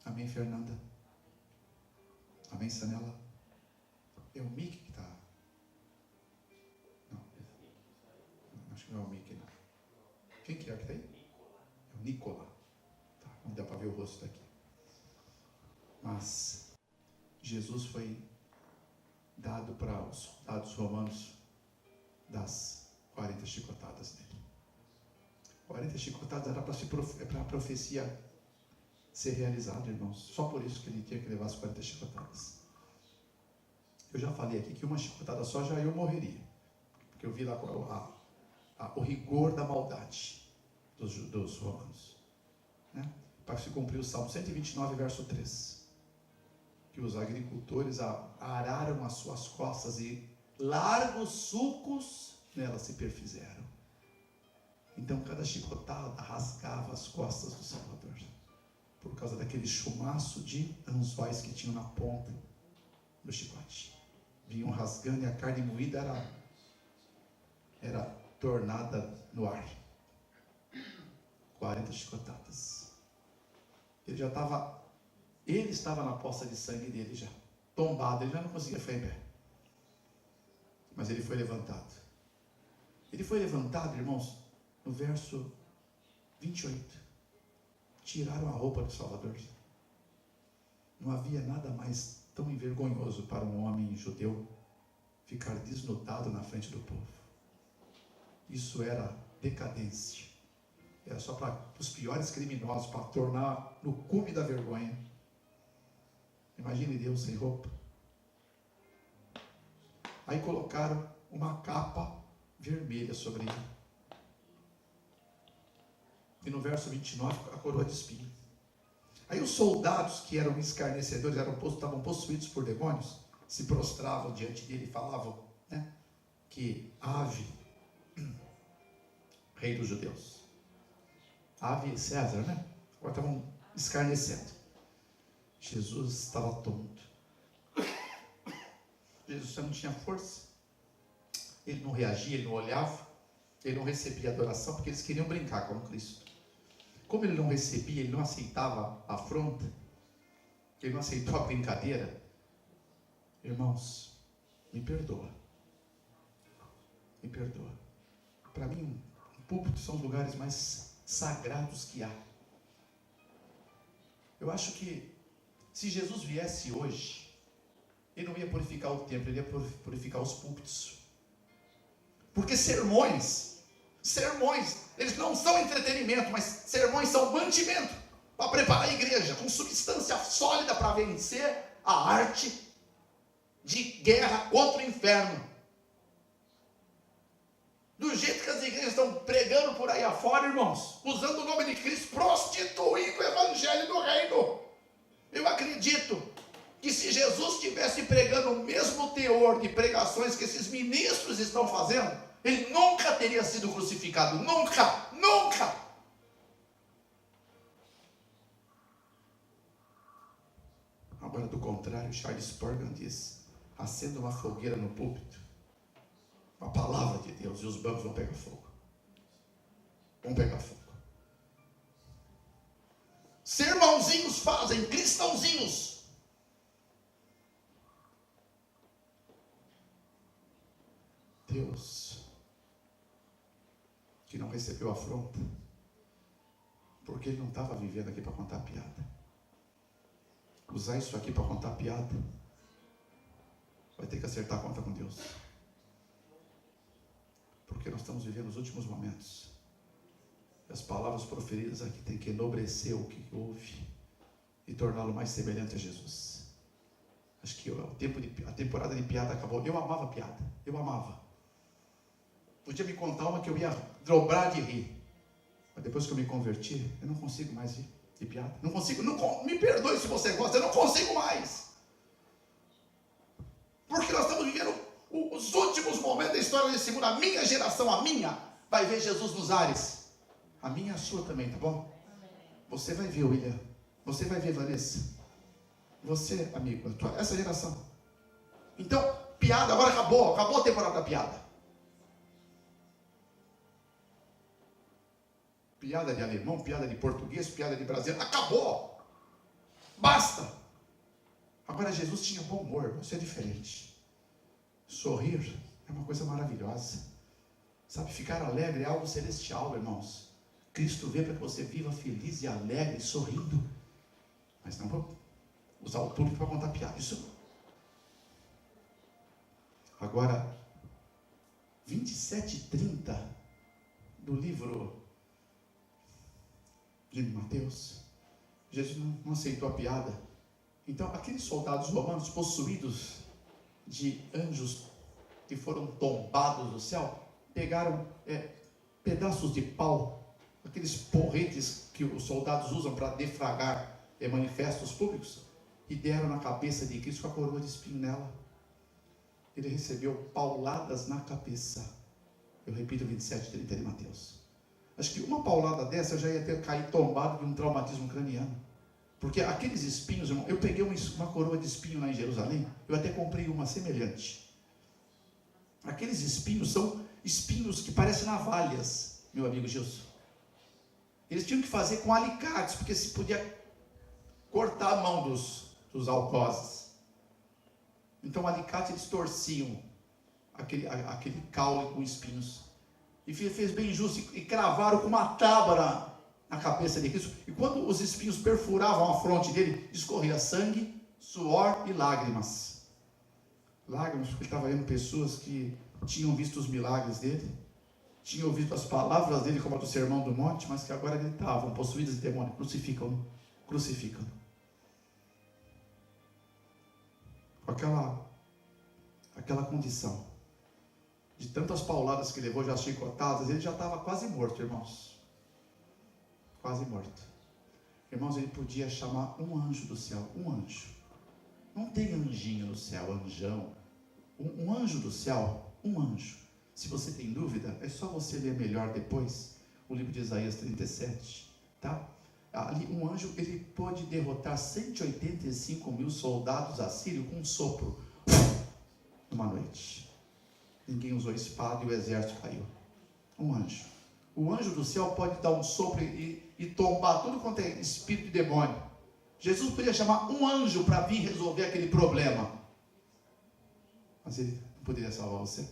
Amém, Fernanda? Amém, Sanela? É o Mickey que está... Não, acho que não é o Mickey, não. Quem que é que está aí? É o Nicola. Tá, não dá para ver o rosto daqui. Mas Jesus foi dado para os soldados romanos das 40 chicotadas dele. 40 chicotadas era para a profecia ser realizada, irmãos. Só por isso que ele tinha que levar as 40 chicotadas. Eu já falei aqui que uma chicotada só já eu morreria. Porque eu vi lá o rigor da maldade dos romanos. Né? Para se cumprir o Salmo 129, verso 3. Que os agricultores araram as suas costas e largos sulcos nelas se perfizeram. Então cada chicotada rasgava as costas do Salvador, por causa daquele chumaço de anzóis que tinham na ponta do chicote. Vinham rasgando e a carne moída era tornada no ar. 40 chicotadas. Ele estava na poça de sangue dele já, tombado, ele já não conseguia ficar em pé. Mas ele foi levantado. Ele foi levantado, irmãos, no verso 28. Tiraram a roupa do Salvador. Não havia nada mais tão envergonhoso para um homem judeu ficar desnudado na frente do povo. Isso era decadência. Era só para os piores criminosos, para tornar no cume da vergonha. Imagine Deus sem roupa. Aí colocaram uma capa vermelha sobre ele. E no verso 29, a coroa de espinho. Aí os soldados que eram escarnecedores, estavam possuídos por demônios, se prostravam diante dele e falavam, né, que ave, rei dos judeus. Ave César, né? Agora estavam escarnecendo. Jesus estava tonto. Jesus já não tinha força. Ele não reagia, ele não olhava, ele não recebia adoração, porque eles queriam brincar com Cristo. Como ele não recebia, ele não aceitava a afronta, ele não aceitou a brincadeira. Irmãos, me perdoa. Me perdoa. Para mim, o púlpito são os lugares mais sagrados que há. Eu acho que se Jesus viesse hoje, ele não ia purificar o templo, ele ia purificar os púlpitos. Porque sermões, eles não são entretenimento, mas sermões são mantimento para preparar a igreja com substância sólida para vencer a arte de guerra contra o inferno. Do jeito que as igrejas estão pregando por aí afora, irmãos, usando o nome de Cristo, prostituindo o evangelho do reino. Eu acredito que se Jesus estivesse pregando o mesmo teor de pregações que esses ministros estão fazendo, ele nunca teria sido crucificado. Nunca, nunca. Agora, do contrário, Charles Spurgeon diz: acenda uma fogueira no púlpito, a palavra de Deus, e os bancos vão pegar fogo. Vão pegar fogo. Sermãozinhos fazem, cristãozinhos. Deus, que não recebeu afronta, porque ele não estava vivendo aqui para contar piada. Usar isso aqui para contar piada, vai ter que acertar a conta com Deus. Porque nós estamos vivendo os últimos momentos. E as palavras proferidas aqui têm que enobrecer o que houve e torná-lo mais semelhante a Jesus. Acho que a temporada de piada acabou. Eu amava piada, eu amava. Podia me contar uma que eu ia dobrar de rir. Mas depois que eu me converti, eu não consigo mais rir de piada. Não consigo, me perdoe se você gosta, eu não consigo mais. Porque nós estamos vivendo os últimos momentos da história desse mundo. A minha geração, a minha, vai ver Jesus nos ares. A minha e a sua também, tá bom? Você vai ver, William. Você vai ver, Vanessa. Você, amigo, essa geração. Então, piada, agora acabou a temporada da piada. Piada de alemão, piada de português, piada de brasileiro, acabou. Basta. Agora Jesus tinha bom humor, isso é diferente. Sorrir é uma coisa maravilhosa. Sabe, ficar alegre é algo celestial, irmãos. Cristo veio para que você viva feliz e alegre, sorrindo. Mas não vou usar o público para contar piada. Isso Agora, 27:30 do livro de Mateus, Jesus não aceitou a piada. Então, aqueles soldados romanos possuídos de anjos que foram tombados do céu, pegaram pedaços de pau, aqueles porretes que os soldados usam para defragar manifestos públicos, e deram na cabeça de Cristo com a coroa de espinho nela. Ele recebeu pauladas na cabeça. Eu repito 27:30 de Mateus. Acho que uma paulada dessa eu já ia ter caído tombado de um traumatismo craniano. Porque aqueles espinhos, irmão, eu peguei uma coroa de espinho lá em Jerusalém, eu até comprei uma semelhante. Aqueles espinhos são espinhos que parecem navalhas, meu amigo Gilson. Eles tinham que fazer com alicates, porque se podia cortar a mão dos algozes. Então o alicate eles torciam aquele caule com espinhos. E fez bem justo, e cravaram com uma tábua na cabeça de Cristo. E quando os espinhos perfuravam a fronte dele, escorria sangue, suor e lágrimas. Lágrimas, porque ele estava vendo pessoas que tinham visto os milagres dele, tinham ouvido as palavras dele, como a do Sermão do Monte, mas que agora gritavam, possuídos de demônio: crucificam-no, crucificam-no. Com aquela condição, de tantas pauladas que levou, já chicotadas, ele já estava quase morto, irmãos. Quase morto. Irmãos, ele podia chamar um anjo do céu, um anjo. Não tem anjinho no céu, anjão. Um anjo do céu, um anjo. Se você tem dúvida, é só você ler melhor depois o livro de Isaías 37, tá? Ali um anjo, ele pode derrotar 185 mil soldados assírios com um sopro, numa noite. Ninguém usou espada e o exército caiu. Um anjo. O anjo do céu pode dar um sopro e tombar tudo quanto é espírito de demônio. Jesus podia chamar um anjo para vir resolver aquele problema, mas ele não poderia salvar você.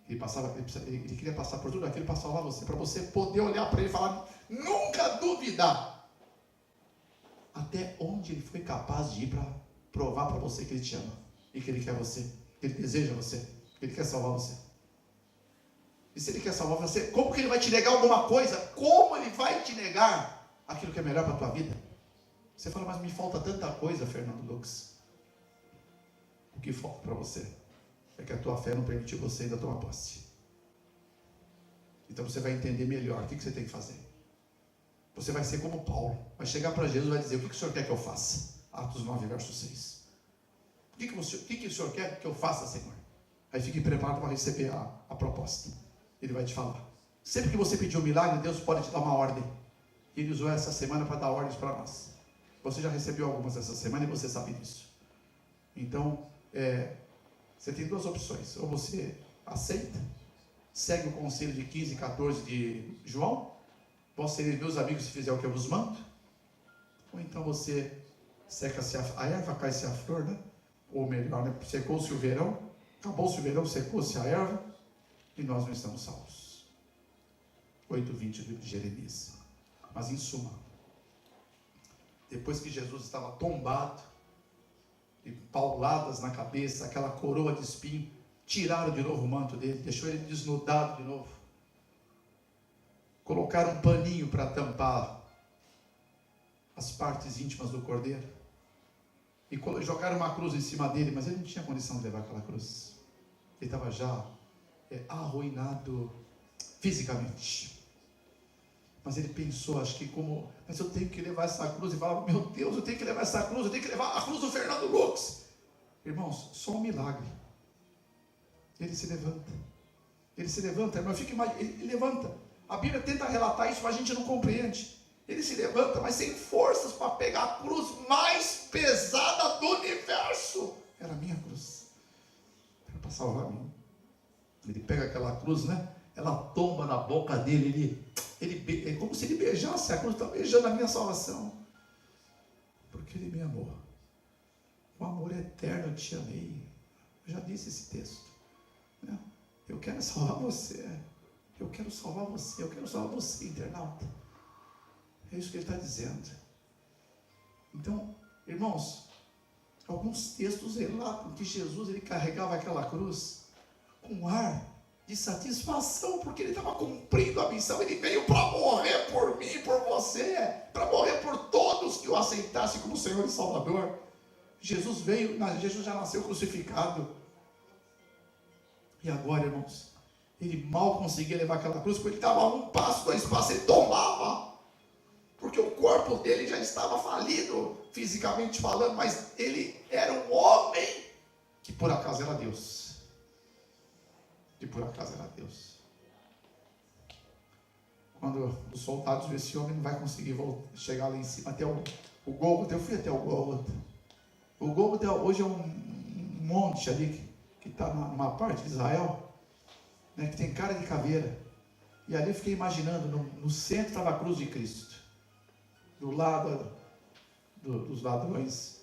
Ele queria passar por tudo aquilo para salvar você, para você poder olhar para ele e falar, nunca duvidar, até onde ele foi capaz de ir para provar para você que ele te ama, e que ele quer você, que ele deseja você, que ele quer salvar você. E se ele quer salvar você, como que ele vai te negar alguma coisa? Como ele vai te negar aquilo que é melhor para a tua vida? Você fala, mas me falta tanta coisa, Fernando Lucas. O que falta para você é que a tua fé não permitiu você ainda tomar posse. Então você vai entender melhor o que você tem que fazer. Você vai ser como Paulo, vai chegar para Jesus e vai dizer, o que o Senhor quer que eu faça? Atos 9, verso 6. O que o Senhor quer que eu faça, Senhor? Aí fique preparado para receber a proposta. Ele vai te falar. Sempre que você pedir um milagre, Deus pode te dar uma ordem. Ele usou essa semana para dar ordens para nós. Você já recebeu algumas essa semana e você sabe disso. Então, você tem duas opções. Ou você aceita, segue o conselho de 15 e 14 de João, vós sereis meus amigos se fizer o que eu vos mando. Ou então você seca-se a erva, cai-se a flor, né? Ou melhor, né? Secou-se o verão, acabou-se o verão, secou-se a erva, e nós não estamos salvos. 8:20 de Jeremias. Mas em suma, depois que Jesus estava tombado, e pauladas na cabeça, aquela coroa de espinho, tiraram de novo o manto dele, deixou ele desnudado de novo, colocaram um paninho para tampar as partes íntimas do cordeiro, e jogaram uma cruz em cima dele, mas ele não tinha condição de levar aquela cruz. Ele estava já arruinado fisicamente. Mas ele pensou, acho que mas eu tenho que levar essa cruz. E falava, meu Deus, eu tenho que levar essa cruz, eu tenho que levar a cruz do Fernando Lucas. Irmãos, só um milagre. Ele se levanta. Ele se levanta, irmão, ele levanta. A Bíblia tenta relatar isso, mas a gente não compreende. Ele se levanta, mas sem forças para pegar a cruz mais pesada do universo. Era a minha cruz. Era para salvar a mim. Ele pega aquela cruz, né? Ela tomba na boca dele, é como se ele beijasse a cruz, está beijando a minha salvação. Porque ele me amou. Com amor eterno eu te amei. Eu já disse esse texto. Né? Eu quero salvar você. Eu quero salvar você. Eu quero salvar você, internauta. É isso que ele está dizendo. Então, irmãos, Alguns textos relatam que Jesus ele carregava aquela cruz com um ar de satisfação, porque ele estava cumprindo a missão. Ele veio para morrer por mim, por você, para morrer por todos que o aceitassem como Senhor e Salvador. Jesus veio, Jesus já nasceu crucificado. E agora, irmãos, ele mal conseguia levar aquela cruz, porque ele estava a um passo, 2 passos, ele tombava, porque o corpo dele já estava falido, fisicamente falando, mas ele era um homem que por acaso era Deus. Que por acaso era Deus. Quando os soldados viram esse homem, não vai conseguir chegar lá em cima, até o Gólgota. Eu fui até o Gólgota. O Gólgota hoje é um monte ali, que está numa parte de Israel, né, que tem cara de caveira. E ali eu fiquei imaginando, no centro estava a cruz de Cristo, do lado dos ladrões.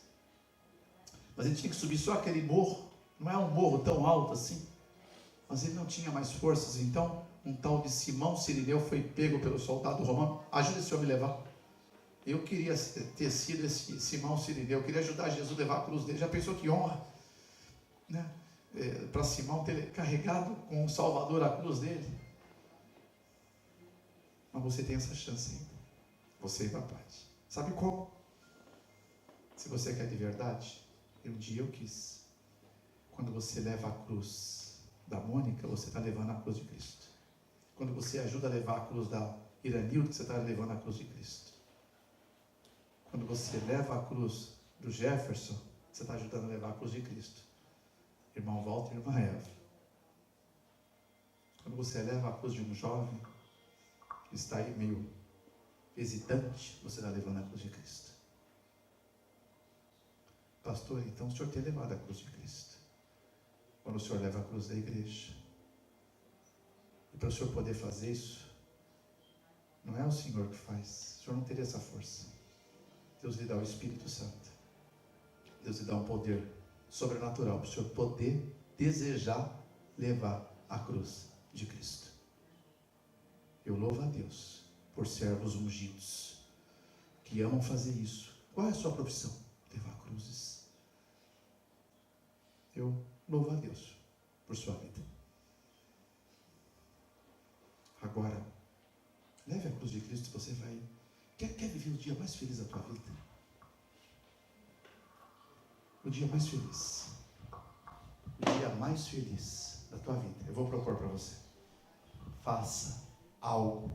Mas ele tinha que subir só aquele morro. Não é um morro tão alto assim, mas ele não tinha mais forças. Então um tal de Simão Cirineu foi pego pelo soldado romano. Ajuda esse homem a levar. Eu queria ter sido esse Simão Cirineu. Eu queria ajudar Jesus a levar a cruz dele. Já pensou que honra, né? Para Simão ter carregado com o Salvador a cruz dele. Mas você tem essa chance ainda. Você vai parte. Sabe como? Se você quer de verdade, um dia eu quis. Quando você leva a cruz da Mônica, você está levando a cruz de Cristo. Quando você ajuda a levar a cruz da Iranilda, você está levando a cruz de Cristo. Quando você leva a cruz do Jefferson, você está ajudando a levar a cruz de Cristo. Irmão Walter e irmã Eva. Quando você leva a cruz de um jovem que está aí meio hesitante, você está levando a cruz de Cristo. Pastor, então o senhor tem levado a cruz de Cristo. Quando o senhor leva a cruz da igreja. E para o senhor poder fazer isso, não é o Senhor que faz. O senhor não teria essa força. Deus lhe dá o Espírito Santo. Deus lhe dá um poder sobrenatural para o senhor poder desejar levar a cruz de Cristo. Eu louvo a Deus por servos ungidos que amam fazer isso. Qual é a sua profissão? Levar cruzes. Eu louvo a Deus por sua vida. Agora, leve a cruz de Cristo. Você vai. Quer viver o dia mais feliz da tua vida? O dia mais feliz. O dia mais feliz da tua vida. Eu vou propor para você. Faça algo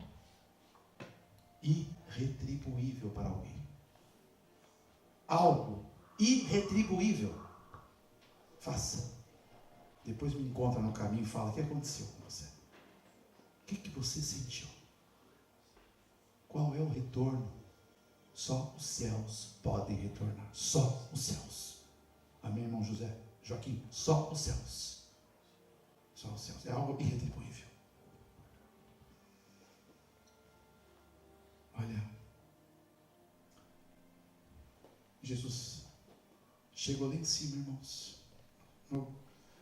irretribuível para alguém. Algo irretribuível. Faça. Depois me encontra no caminho e fala: o que aconteceu com você? O que você sentiu? Qual é o retorno? Só os céus podem retornar. Só os céus. Amém, irmão José? Joaquim? Só os céus. Só os céus. É algo irretribuível. Olha, Jesus chegou lá em cima, irmãos.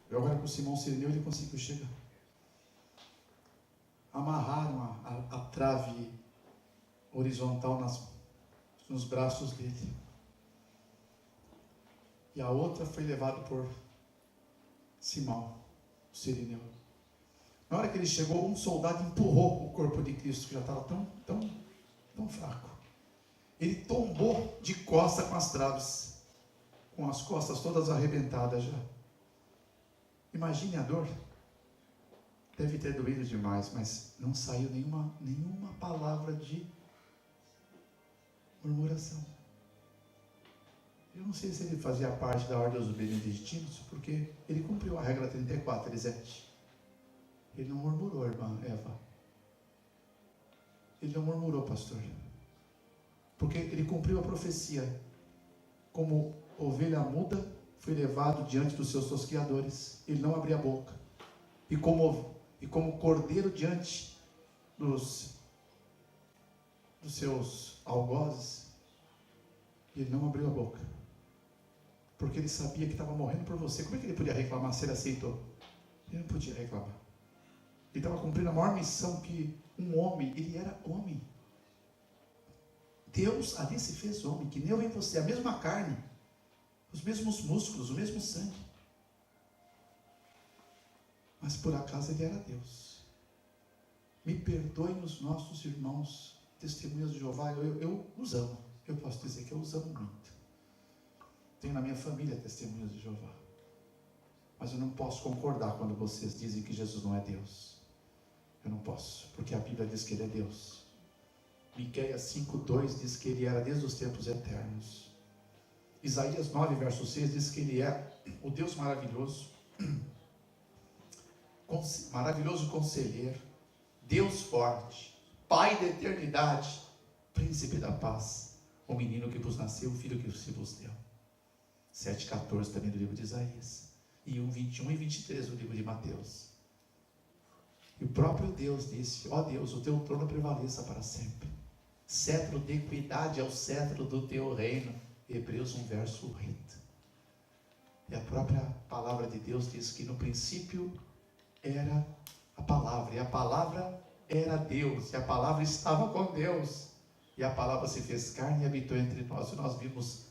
Agora com o Simão Cirineu ele conseguiu chegar. Amarraram a trave horizontal nos braços dele. E a outra foi levada por Simão Cirineu. Na hora que ele chegou, um soldado empurrou o corpo de Cristo, que já estava tão fraco. Ele tombou de costa com as traves, com as costas todas arrebentadas já. Imagine a dor. Deve ter doído demais, mas não saiu nenhuma palavra de murmuração. Eu não sei se ele fazia parte da ordem dos beneditinos, porque ele cumpriu a regra 34, Elisete. Ele não murmurou, irmã Eva. Ele não murmurou, pastor. Porque ele cumpriu a profecia. Como ovelha muda, foi levado diante dos seus tosqueadores. Ele não abria a boca. E como cordeiro diante dos seus algozes, ele não abriu a boca. Porque ele sabia que estava morrendo por você. Como é que ele podia reclamar se ele aceitou? Ele não podia reclamar. Ele estava cumprindo a maior missão que um homem, ele era homem. Deus ali se fez homem, que nem eu e você, a mesma carne. os mesmos músculos, o mesmo sangue. Mas por acaso ele era Deus. Me perdoem os nossos irmãos testemunhas de Jeová, eu os amo. Eu posso dizer que eu os amo muito. Tenho na minha família testemunhas de Jeová. Mas eu não posso concordar quando vocês dizem que Jesus não é Deus. Eu não posso, porque a Bíblia diz que ele é Deus. Miqueias 5:2 diz que ele era desde os tempos eternos. Isaías 9, verso 6 diz que ele é o Deus maravilhoso, maravilhoso conselheiro, Deus forte, Pai da eternidade, Príncipe da paz, o menino que vos nasceu, o filho que se vos deu. 7:14 também do livro de Isaías. E 1:21 e 23 do livro de Mateus. E o próprio Deus disse: ó Deus, o teu trono prevaleça para sempre. Cetro de equidade é o cetro do teu reino. Hebreus 1, verso 8. E a própria palavra de Deus diz que no princípio era a palavra, e a palavra era Deus, e a palavra estava com Deus, e a palavra se fez carne e habitou entre nós, e nós vimos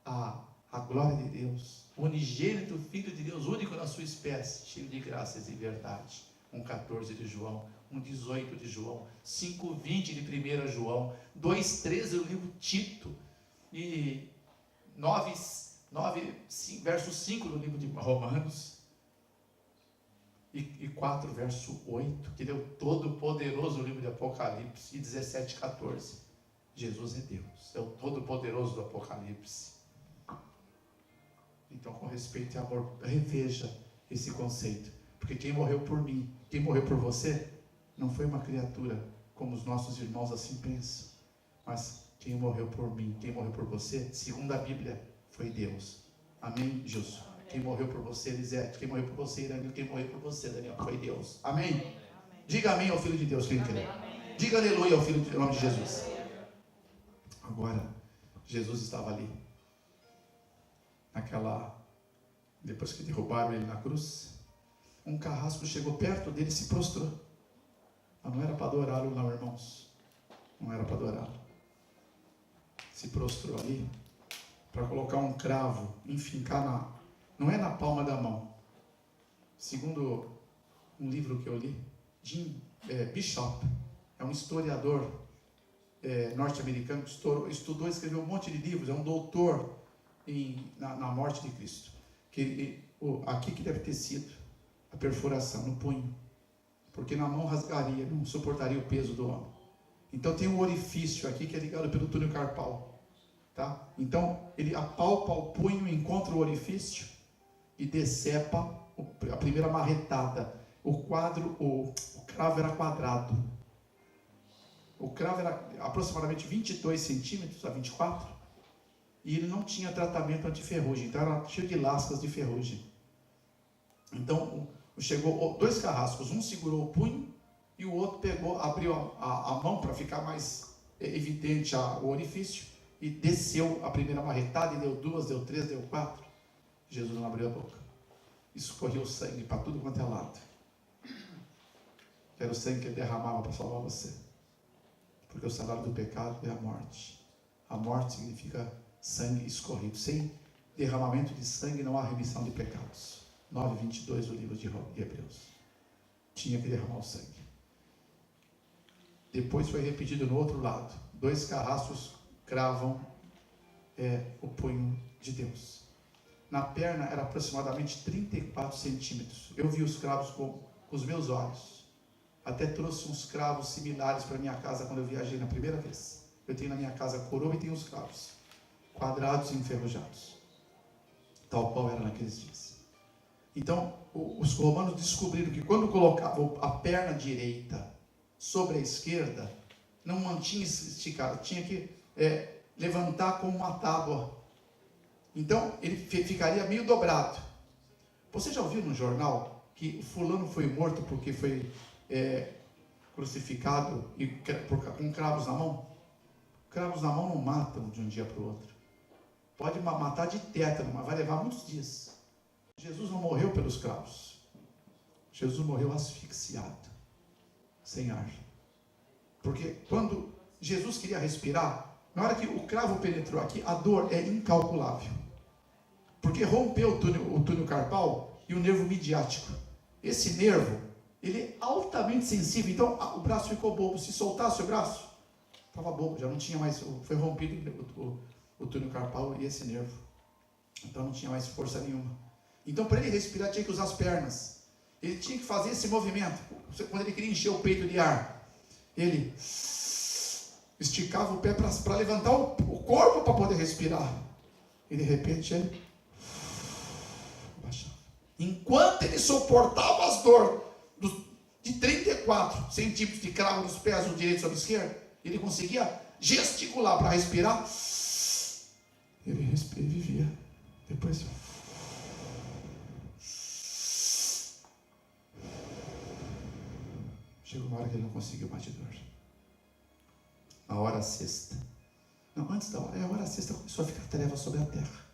a glória de Deus, o unigênito Filho de Deus, único na sua espécie, cheio de graças e verdade. 1:14 de João, 1:18 de João, 5:20 de 1 João, 2:13 do livro Tito, e 9, verso 5 do livro de Romanos, e 4, verso 8, que ele é o Todo-Poderoso no livro de Apocalipse, e 17:14, Jesus é Deus, é o Todo-Poderoso do Apocalipse. Então, com respeito e amor, reveja esse conceito, porque quem morreu por mim, quem morreu por você, não foi uma criatura, como os nossos irmãos assim pensam, mas quem morreu por mim, quem morreu por você, segundo a Bíblia, foi Deus. Amém, Gilson? Quem morreu por você, Elisete, quem morreu por você, Irânio, quem morreu por você, Daniel, foi Deus. Amém? Amém. Diga amém ao Filho de Deus, quem crê. Diga aleluia ao Filho em nome de Jesus. Agora, Jesus estava ali, depois que derrubaram ele na cruz, um carrasco chegou perto dele e se prostrou. Mas não era para adorá-lo não, irmãos. Não era para adorá-lo. Se prostrou ali para colocar um cravo, enfincar não é na palma da mão. Segundo um livro que eu li, Jim Bishop, é um historiador norte-americano que estudou, escreveu um monte de livros, é um doutor na morte de Cristo. Aqui que deve ter sido a perfuração no punho, porque na mão rasgaria, não suportaria o peso do homem. Então tem um orifício aqui que é ligado pelo túnel carpal, tá? Então ele apalpa o punho, encontra o orifício e decepa a primeira marretada. O cravo era quadrado. O cravo era aproximadamente 22 centímetros a 24, e ele não tinha tratamento antiferrugem, então era cheio de lascas de ferrugem. Então chegou 2 carrascos, um segurou o punho e o outro abriu a mão para ficar mais evidente o orifício, e desceu a primeira marretada, e deu 2, deu 3, deu 4. Jesus não abriu a boca, escorreu sangue para tudo quanto é lado. Era o sangue que ele derramava para salvar você, porque o salário do pecado é a morte. A morte significa sangue escorrido. Sem derramamento de sangue não há remissão de pecados. 9:22 do livro de Hebreus. Tinha que derramar o sangue. Depois foi repetido no outro lado. 2 carrascos cravam o punho de Deus. Na perna era aproximadamente 34 centímetros. Eu vi os cravos com os meus olhos. Até trouxe uns cravos similares para minha casa quando eu viajei na primeira vez. Eu tenho na minha casa coroa e tenho os cravos quadrados e enferrujados, tal qual era naqueles dias. Então os romanos descobriram que quando colocavam a perna direita sobre a esquerda, não mantinha esticada, tinha que levantar com uma tábua. Então ele ficaria meio dobrado. Você já ouviu no jornal que o fulano foi morto porque foi crucificado com cravos na mão? Cravos na mão não matam de um dia para o outro. Pode matar de tétano, mas vai levar muitos dias. Jesus não morreu pelos cravos. Jesus morreu asfixiado, sem ar. Porque quando Jesus queria respirar, na hora que o cravo penetrou aqui, a dor é incalculável. Porque rompeu o túnel carpal e o nervo midiático. Esse nervo, ele é altamente sensível. Então o braço ficou bobo. Se soltasse o braço, estava bobo, já não tinha mais, foi rompido o túnel carpal e esse nervo. Então não tinha mais força nenhuma. Então para ele respirar tinha que usar as pernas. Ele tinha que fazer esse movimento. Quando ele queria encher o peito de ar, ele esticava o pé para levantar o corpo para poder respirar. E de repente ele baixava. Enquanto ele suportava as dores de 34 centímetros de cravo nos pés, do direito sobre o esquerdo, ele conseguia gesticular para respirar. Ele vivia. Depois chegou uma hora que ele não conseguiu mais de dor. A hora sexta. Não, antes da hora, a hora sexta começou a ficar trevas sobre a terra.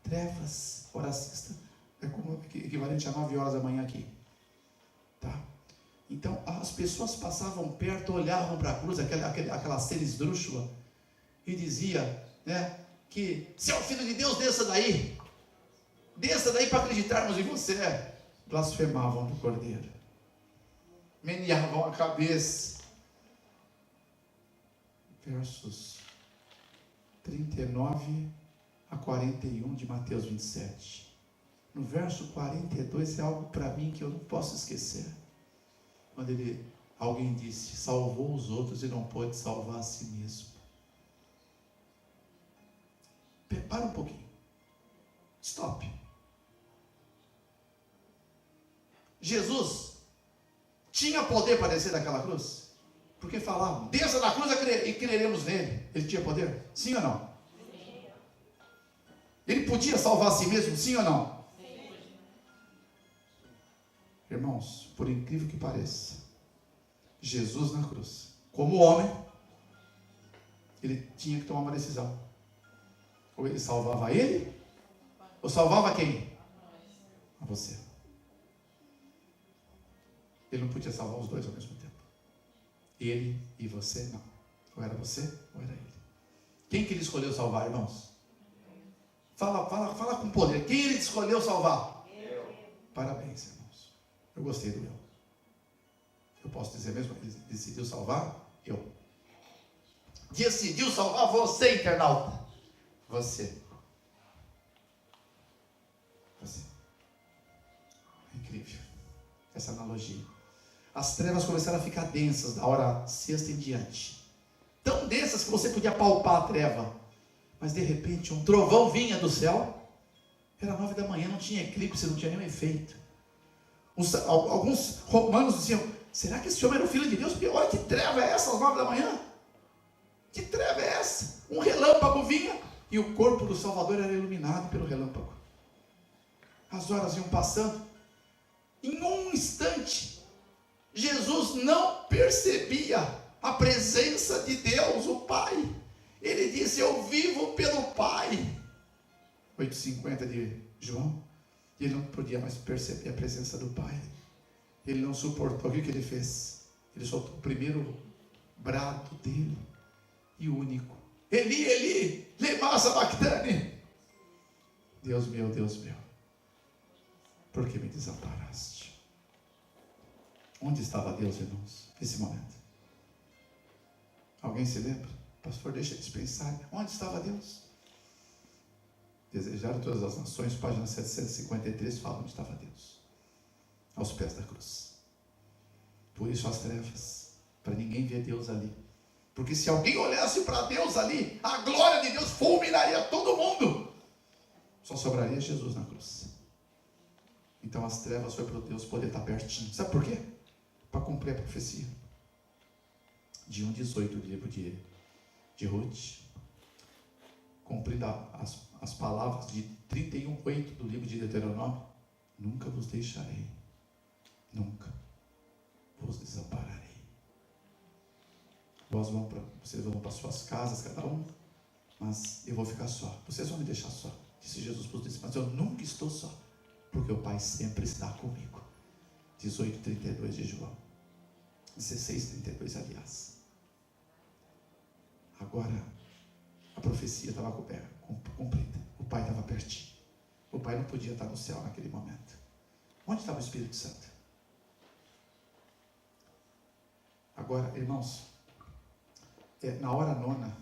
Trevas, hora sexta. É como equivalente a 9 horas da manhã aqui. Tá? Então, as pessoas passavam perto, olhavam para a cruz, aquela cena esdrúxula, e dizia, né, que se é o Filho de Deus, desça daí para acreditarmos em você. Blasfemavam do Cordeiro, meneavam a cabeça. Versos 39 a 41 de Mateus 27. No verso 42 é algo para mim que eu não posso esquecer. Quando alguém disse, salvou os outros e não pôde salvar a si mesmo. Para um pouquinho. Stop. Jesus tinha poder para descer daquela cruz? Porque falavam, desça da cruz e creremos nele. Ele tinha poder? Sim ou não? Sim. Ele podia salvar a si mesmo? Sim ou não? Sim. Irmãos, por incrível que pareça, Jesus na cruz, como homem, ele tinha que tomar uma decisão. Ou ele salvava ele, ou salvava quem? A você. Ele não podia salvar os dois ao mesmo tempo. Ele e você, não. Ou era você, ou era ele. Quem que ele escolheu salvar, irmãos? Fala com poder. Quem ele escolheu salvar? Eu. Parabéns, irmãos. Eu gostei do eu. Eu posso dizer mesmo, ele decidiu salvar? Eu. Decidiu salvar você, internauta. Você. É incrível essa analogia. As trevas começaram a ficar densas da hora sexta em diante. Tão densas que você podia palpar a treva. Mas de repente um trovão vinha do céu. Era 9 da manhã, não tinha eclipse, não tinha nenhum efeito. Alguns romanos diziam, será que esse homem era o Filho de Deus? Porque olha que treva é essa às 9 da manhã? Que treva é essa? Um relâmpago vinha e o corpo do Salvador era iluminado pelo relâmpago. As horas iam passando. Em um instante, Jesus não percebia a presença de Deus, o Pai. Ele disse, eu vivo pelo Pai. 8h50 de João. E ele não podia mais perceber a presença do Pai. Ele não suportou. O que ele fez? Ele soltou o primeiro brado dele. E o único. Eli, Eli, lema sabachthani. Deus meu, por que me desamparaste? Onde estava Deus, irmãos, nesse momento? Alguém se lembra? Pastor, deixa eles pensarem. Onde estava Deus? Desejaram todas as nações, página 753, fala onde estava Deus. Aos pés da cruz. Por isso as trevas, para ninguém ver Deus ali. Porque se alguém olhasse para Deus ali, a glória de Deus fulminaria todo mundo. Só sobraria Jesus na cruz. Então as trevas foi para Deus poder estar pertinho. Sabe por quê? Para cumprir a profecia. De 1:18 do livro de Ruth. Cumprindo as palavras de 31:8 do livro de Deuteronômio. Nunca vos deixarei. Nunca vos desampararei. Vocês vão para suas casas, cada um. Mas eu vou ficar só. Vocês vão me deixar só. Disse Jesus para os discípulos. Mas eu nunca estou só. Porque o Pai sempre está comigo. 18:32 de João. 16:32, aliás. Agora, a profecia estava cumprida. O Pai estava pertinho. O pai não podia estar no céu naquele momento. Onde estava o Espírito Santo? Agora, irmãos, na hora nona,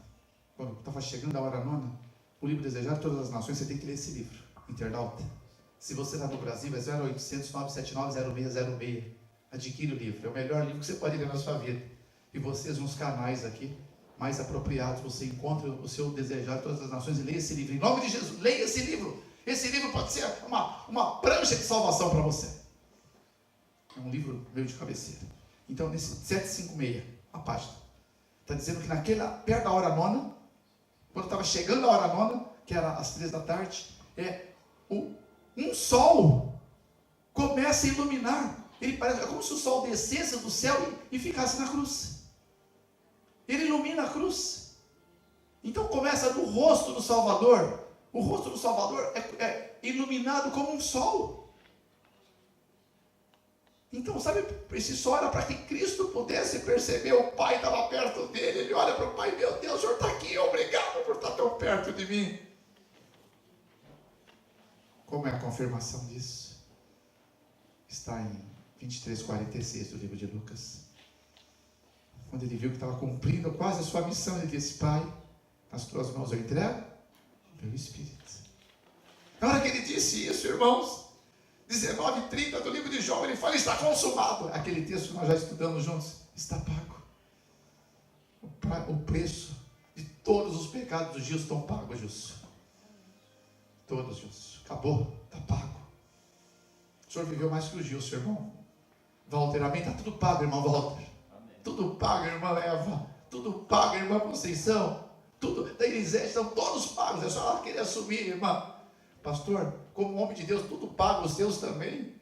quando estava chegando a hora nona, o livro Desejado de Todas as Nações, você tem que ler esse livro, internauta. Se você está no Brasil, é 0800 979 0606. Adquire o livro, é o melhor livro que você pode ler na sua vida. E vocês, nos canais aqui, mais apropriados, você encontra o seu Desejado de Todas as Nações e leia esse livro. Em nome de Jesus, leia esse livro. Esse livro pode ser uma prancha de salvação para você. É um livro meio de cabeceira. Então, nesse 756, a página, está dizendo que perto da hora nona, quando estava chegando a hora nona, que era às 3 da tarde, um sol começa a iluminar. Ele parece, é como se o sol descesse do céu e ficasse na cruz. Ele ilumina a cruz. Então começa do rosto do Salvador. O rosto do Salvador é iluminado como um sol. Então, sabe, esse sol era para que Cristo pudesse perceber, o Pai estava perto dele. Ele olha para o Pai, meu Deus, o Senhor está aqui, obrigado por estar tão perto de mim. Como é a confirmação disso? Está em 23:46 do livro de Lucas. Quando ele viu que estava cumprindo quase a sua missão, ele disse: Pai, nas tuas mãos eu entrego o meu Espírito. Na hora que ele disse isso, irmãos, 19:30 do livro de João, ele fala: está consumado. Aquele texto que nós já estudamos juntos. Está pago. O preço de todos os pecados dos Gilson estão pagos, Gilson. Todos, Gilson. Acabou, está pago. O senhor viveu mais que o Gilson, irmão. Walter, amém? Está tudo pago, irmão Walter. Amém. Tudo pago, irmã Eva. Tudo pago, irmã Conceição. Tudo da Elisete, estão todos pagos. É só ela querer assumir, irmã. Pastor, como homem de Deus, tudo pago, os seus também.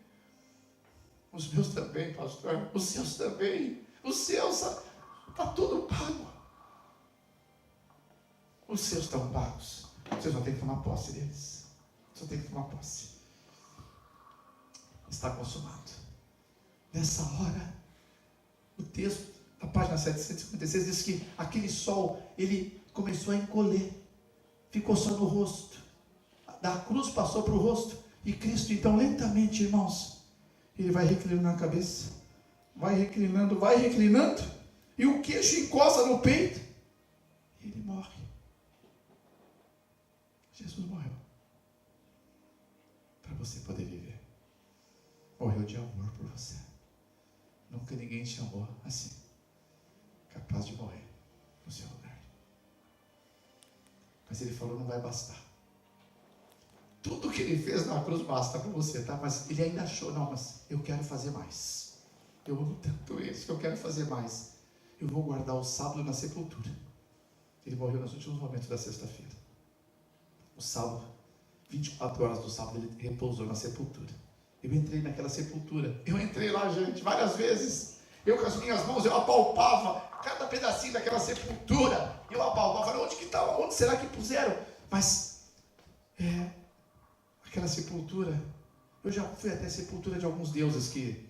Os meus também, pastor. Os seus também. Os seus, está tudo pago. Os seus estão pagos. Você só tem que tomar posse deles. Só tem que tomar posse. Está consumado. Nessa hora, o texto, a página 756, diz que aquele sol, ele começou a encolher. Ficou só no rosto. Da cruz passou para o rosto. E Cristo, então, lentamente, irmãos, ele vai reclinando a cabeça. Vai reclinando. E o queixo encosta no peito. E ele morre. Jesus morreu. Para você poder viver. Morreu de amor por você. Nunca ninguém te amou assim. Capaz de morrer no seu lugar. Mas ele falou: não vai bastar. Tudo que ele fez na cruz basta para você, tá? Mas ele ainda achou: não, mas eu quero fazer mais. Eu amo tanto isso que eu quero fazer mais. Eu vou guardar o sábado na sepultura. Ele morreu nos últimos momentos da sexta-feira. O sábado, 24 horas do sábado, ele repousou na sepultura. Eu entrei naquela sepultura. Eu entrei lá, gente, várias vezes. Eu com as minhas mãos, eu apalpava cada pedacinho daquela sepultura. Eu apalpava. Falei: onde que estava? Onde será que puseram? Mas, aquela sepultura, eu já fui até a sepultura de alguns deuses que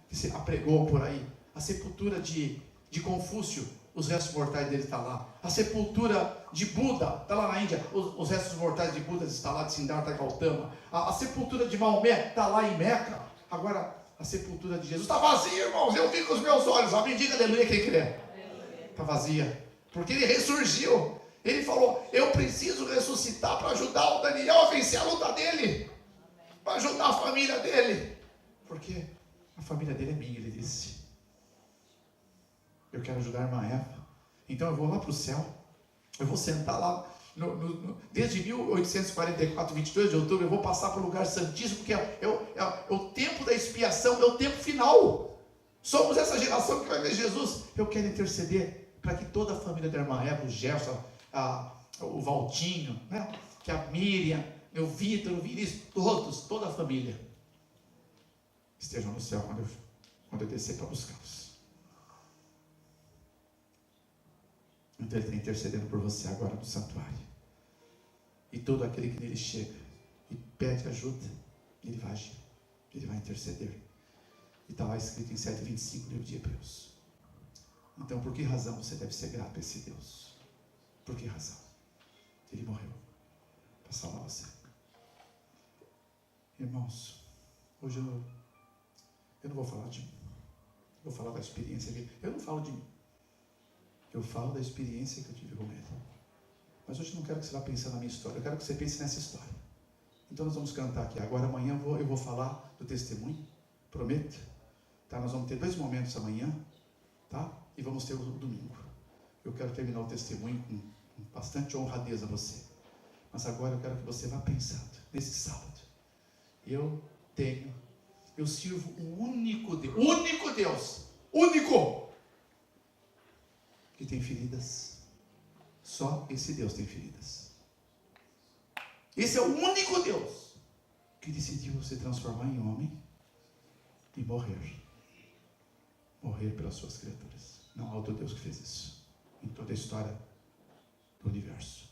se apregou por aí. A sepultura de Confúcio, os restos mortais dele estão lá. A sepultura de Buda está lá na Índia, os restos mortais de Buda estão lá, de Siddhartha Gautama. A sepultura de Maomé está lá em Meca. Agora, a sepultura de Jesus está vazia, irmãos. Eu vi com os meus olhos. Amém? Diga aleluia quem crê. Está vazia, porque ele ressurgiu. Ele falou: eu preciso ressuscitar para ajudar o Daniel a vencer a luta dele, para ajudar a família dele, porque a família dele é minha, ele disse. Eu quero ajudar a irmã Eva. Então eu vou lá para o céu. Eu vou sentar lá. Desde 1844, 22 de outubro, eu vou passar para o lugar santíssimo, porque é o tempo da expiação, é o tempo final. Somos essa geração que vai ver Jesus. Eu quero interceder para que toda a família da irmã Eva, o Gerson, o Valtinho, que a Miriam, o Vitor, o Vinícius, toda a família estejam no céu quando eu descer para buscá-los. Então ele está intercedendo por você agora no santuário. E todo aquele que nele chega e pede ajuda, ele vai agir, ele vai interceder. E está lá escrito em 7:25 do livro de Hebreus. Então, por que razão você deve ser grato a esse Deus? Por que razão? Ele morreu para salvar você. Irmãos, hoje eu não vou falar de mim. Vou falar da experiência que eu não falo de mim. Eu falo da experiência que eu tive com ele. Mas hoje eu não quero que você vá pensar na minha história. Eu quero que você pense nessa história. Então nós vamos cantar aqui. Agora amanhã eu vou falar do testemunho. Prometo. Tá? Nós vamos ter 2 momentos amanhã. Tá? E vamos ter o domingo. Eu quero terminar o testemunho com bastante honradez a você. Mas agora eu quero que você vá pensando. Nesse sábado. Eu sirvo o único Deus, único, que tem feridas. Só esse Deus tem feridas. Esse é o único Deus que decidiu se transformar em homem e morrer pelas suas criaturas. Não há outro Deus que fez isso em toda a história do universo.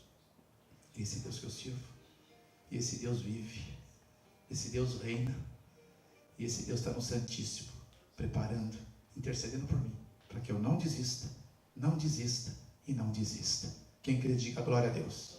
Esse Deus que eu sirvo, e esse Deus vive, esse Deus reina, e esse Deus está no Santíssimo, preparando, intercedendo por mim, para que eu não desista e não desista. Quem crê, diga glória a Deus.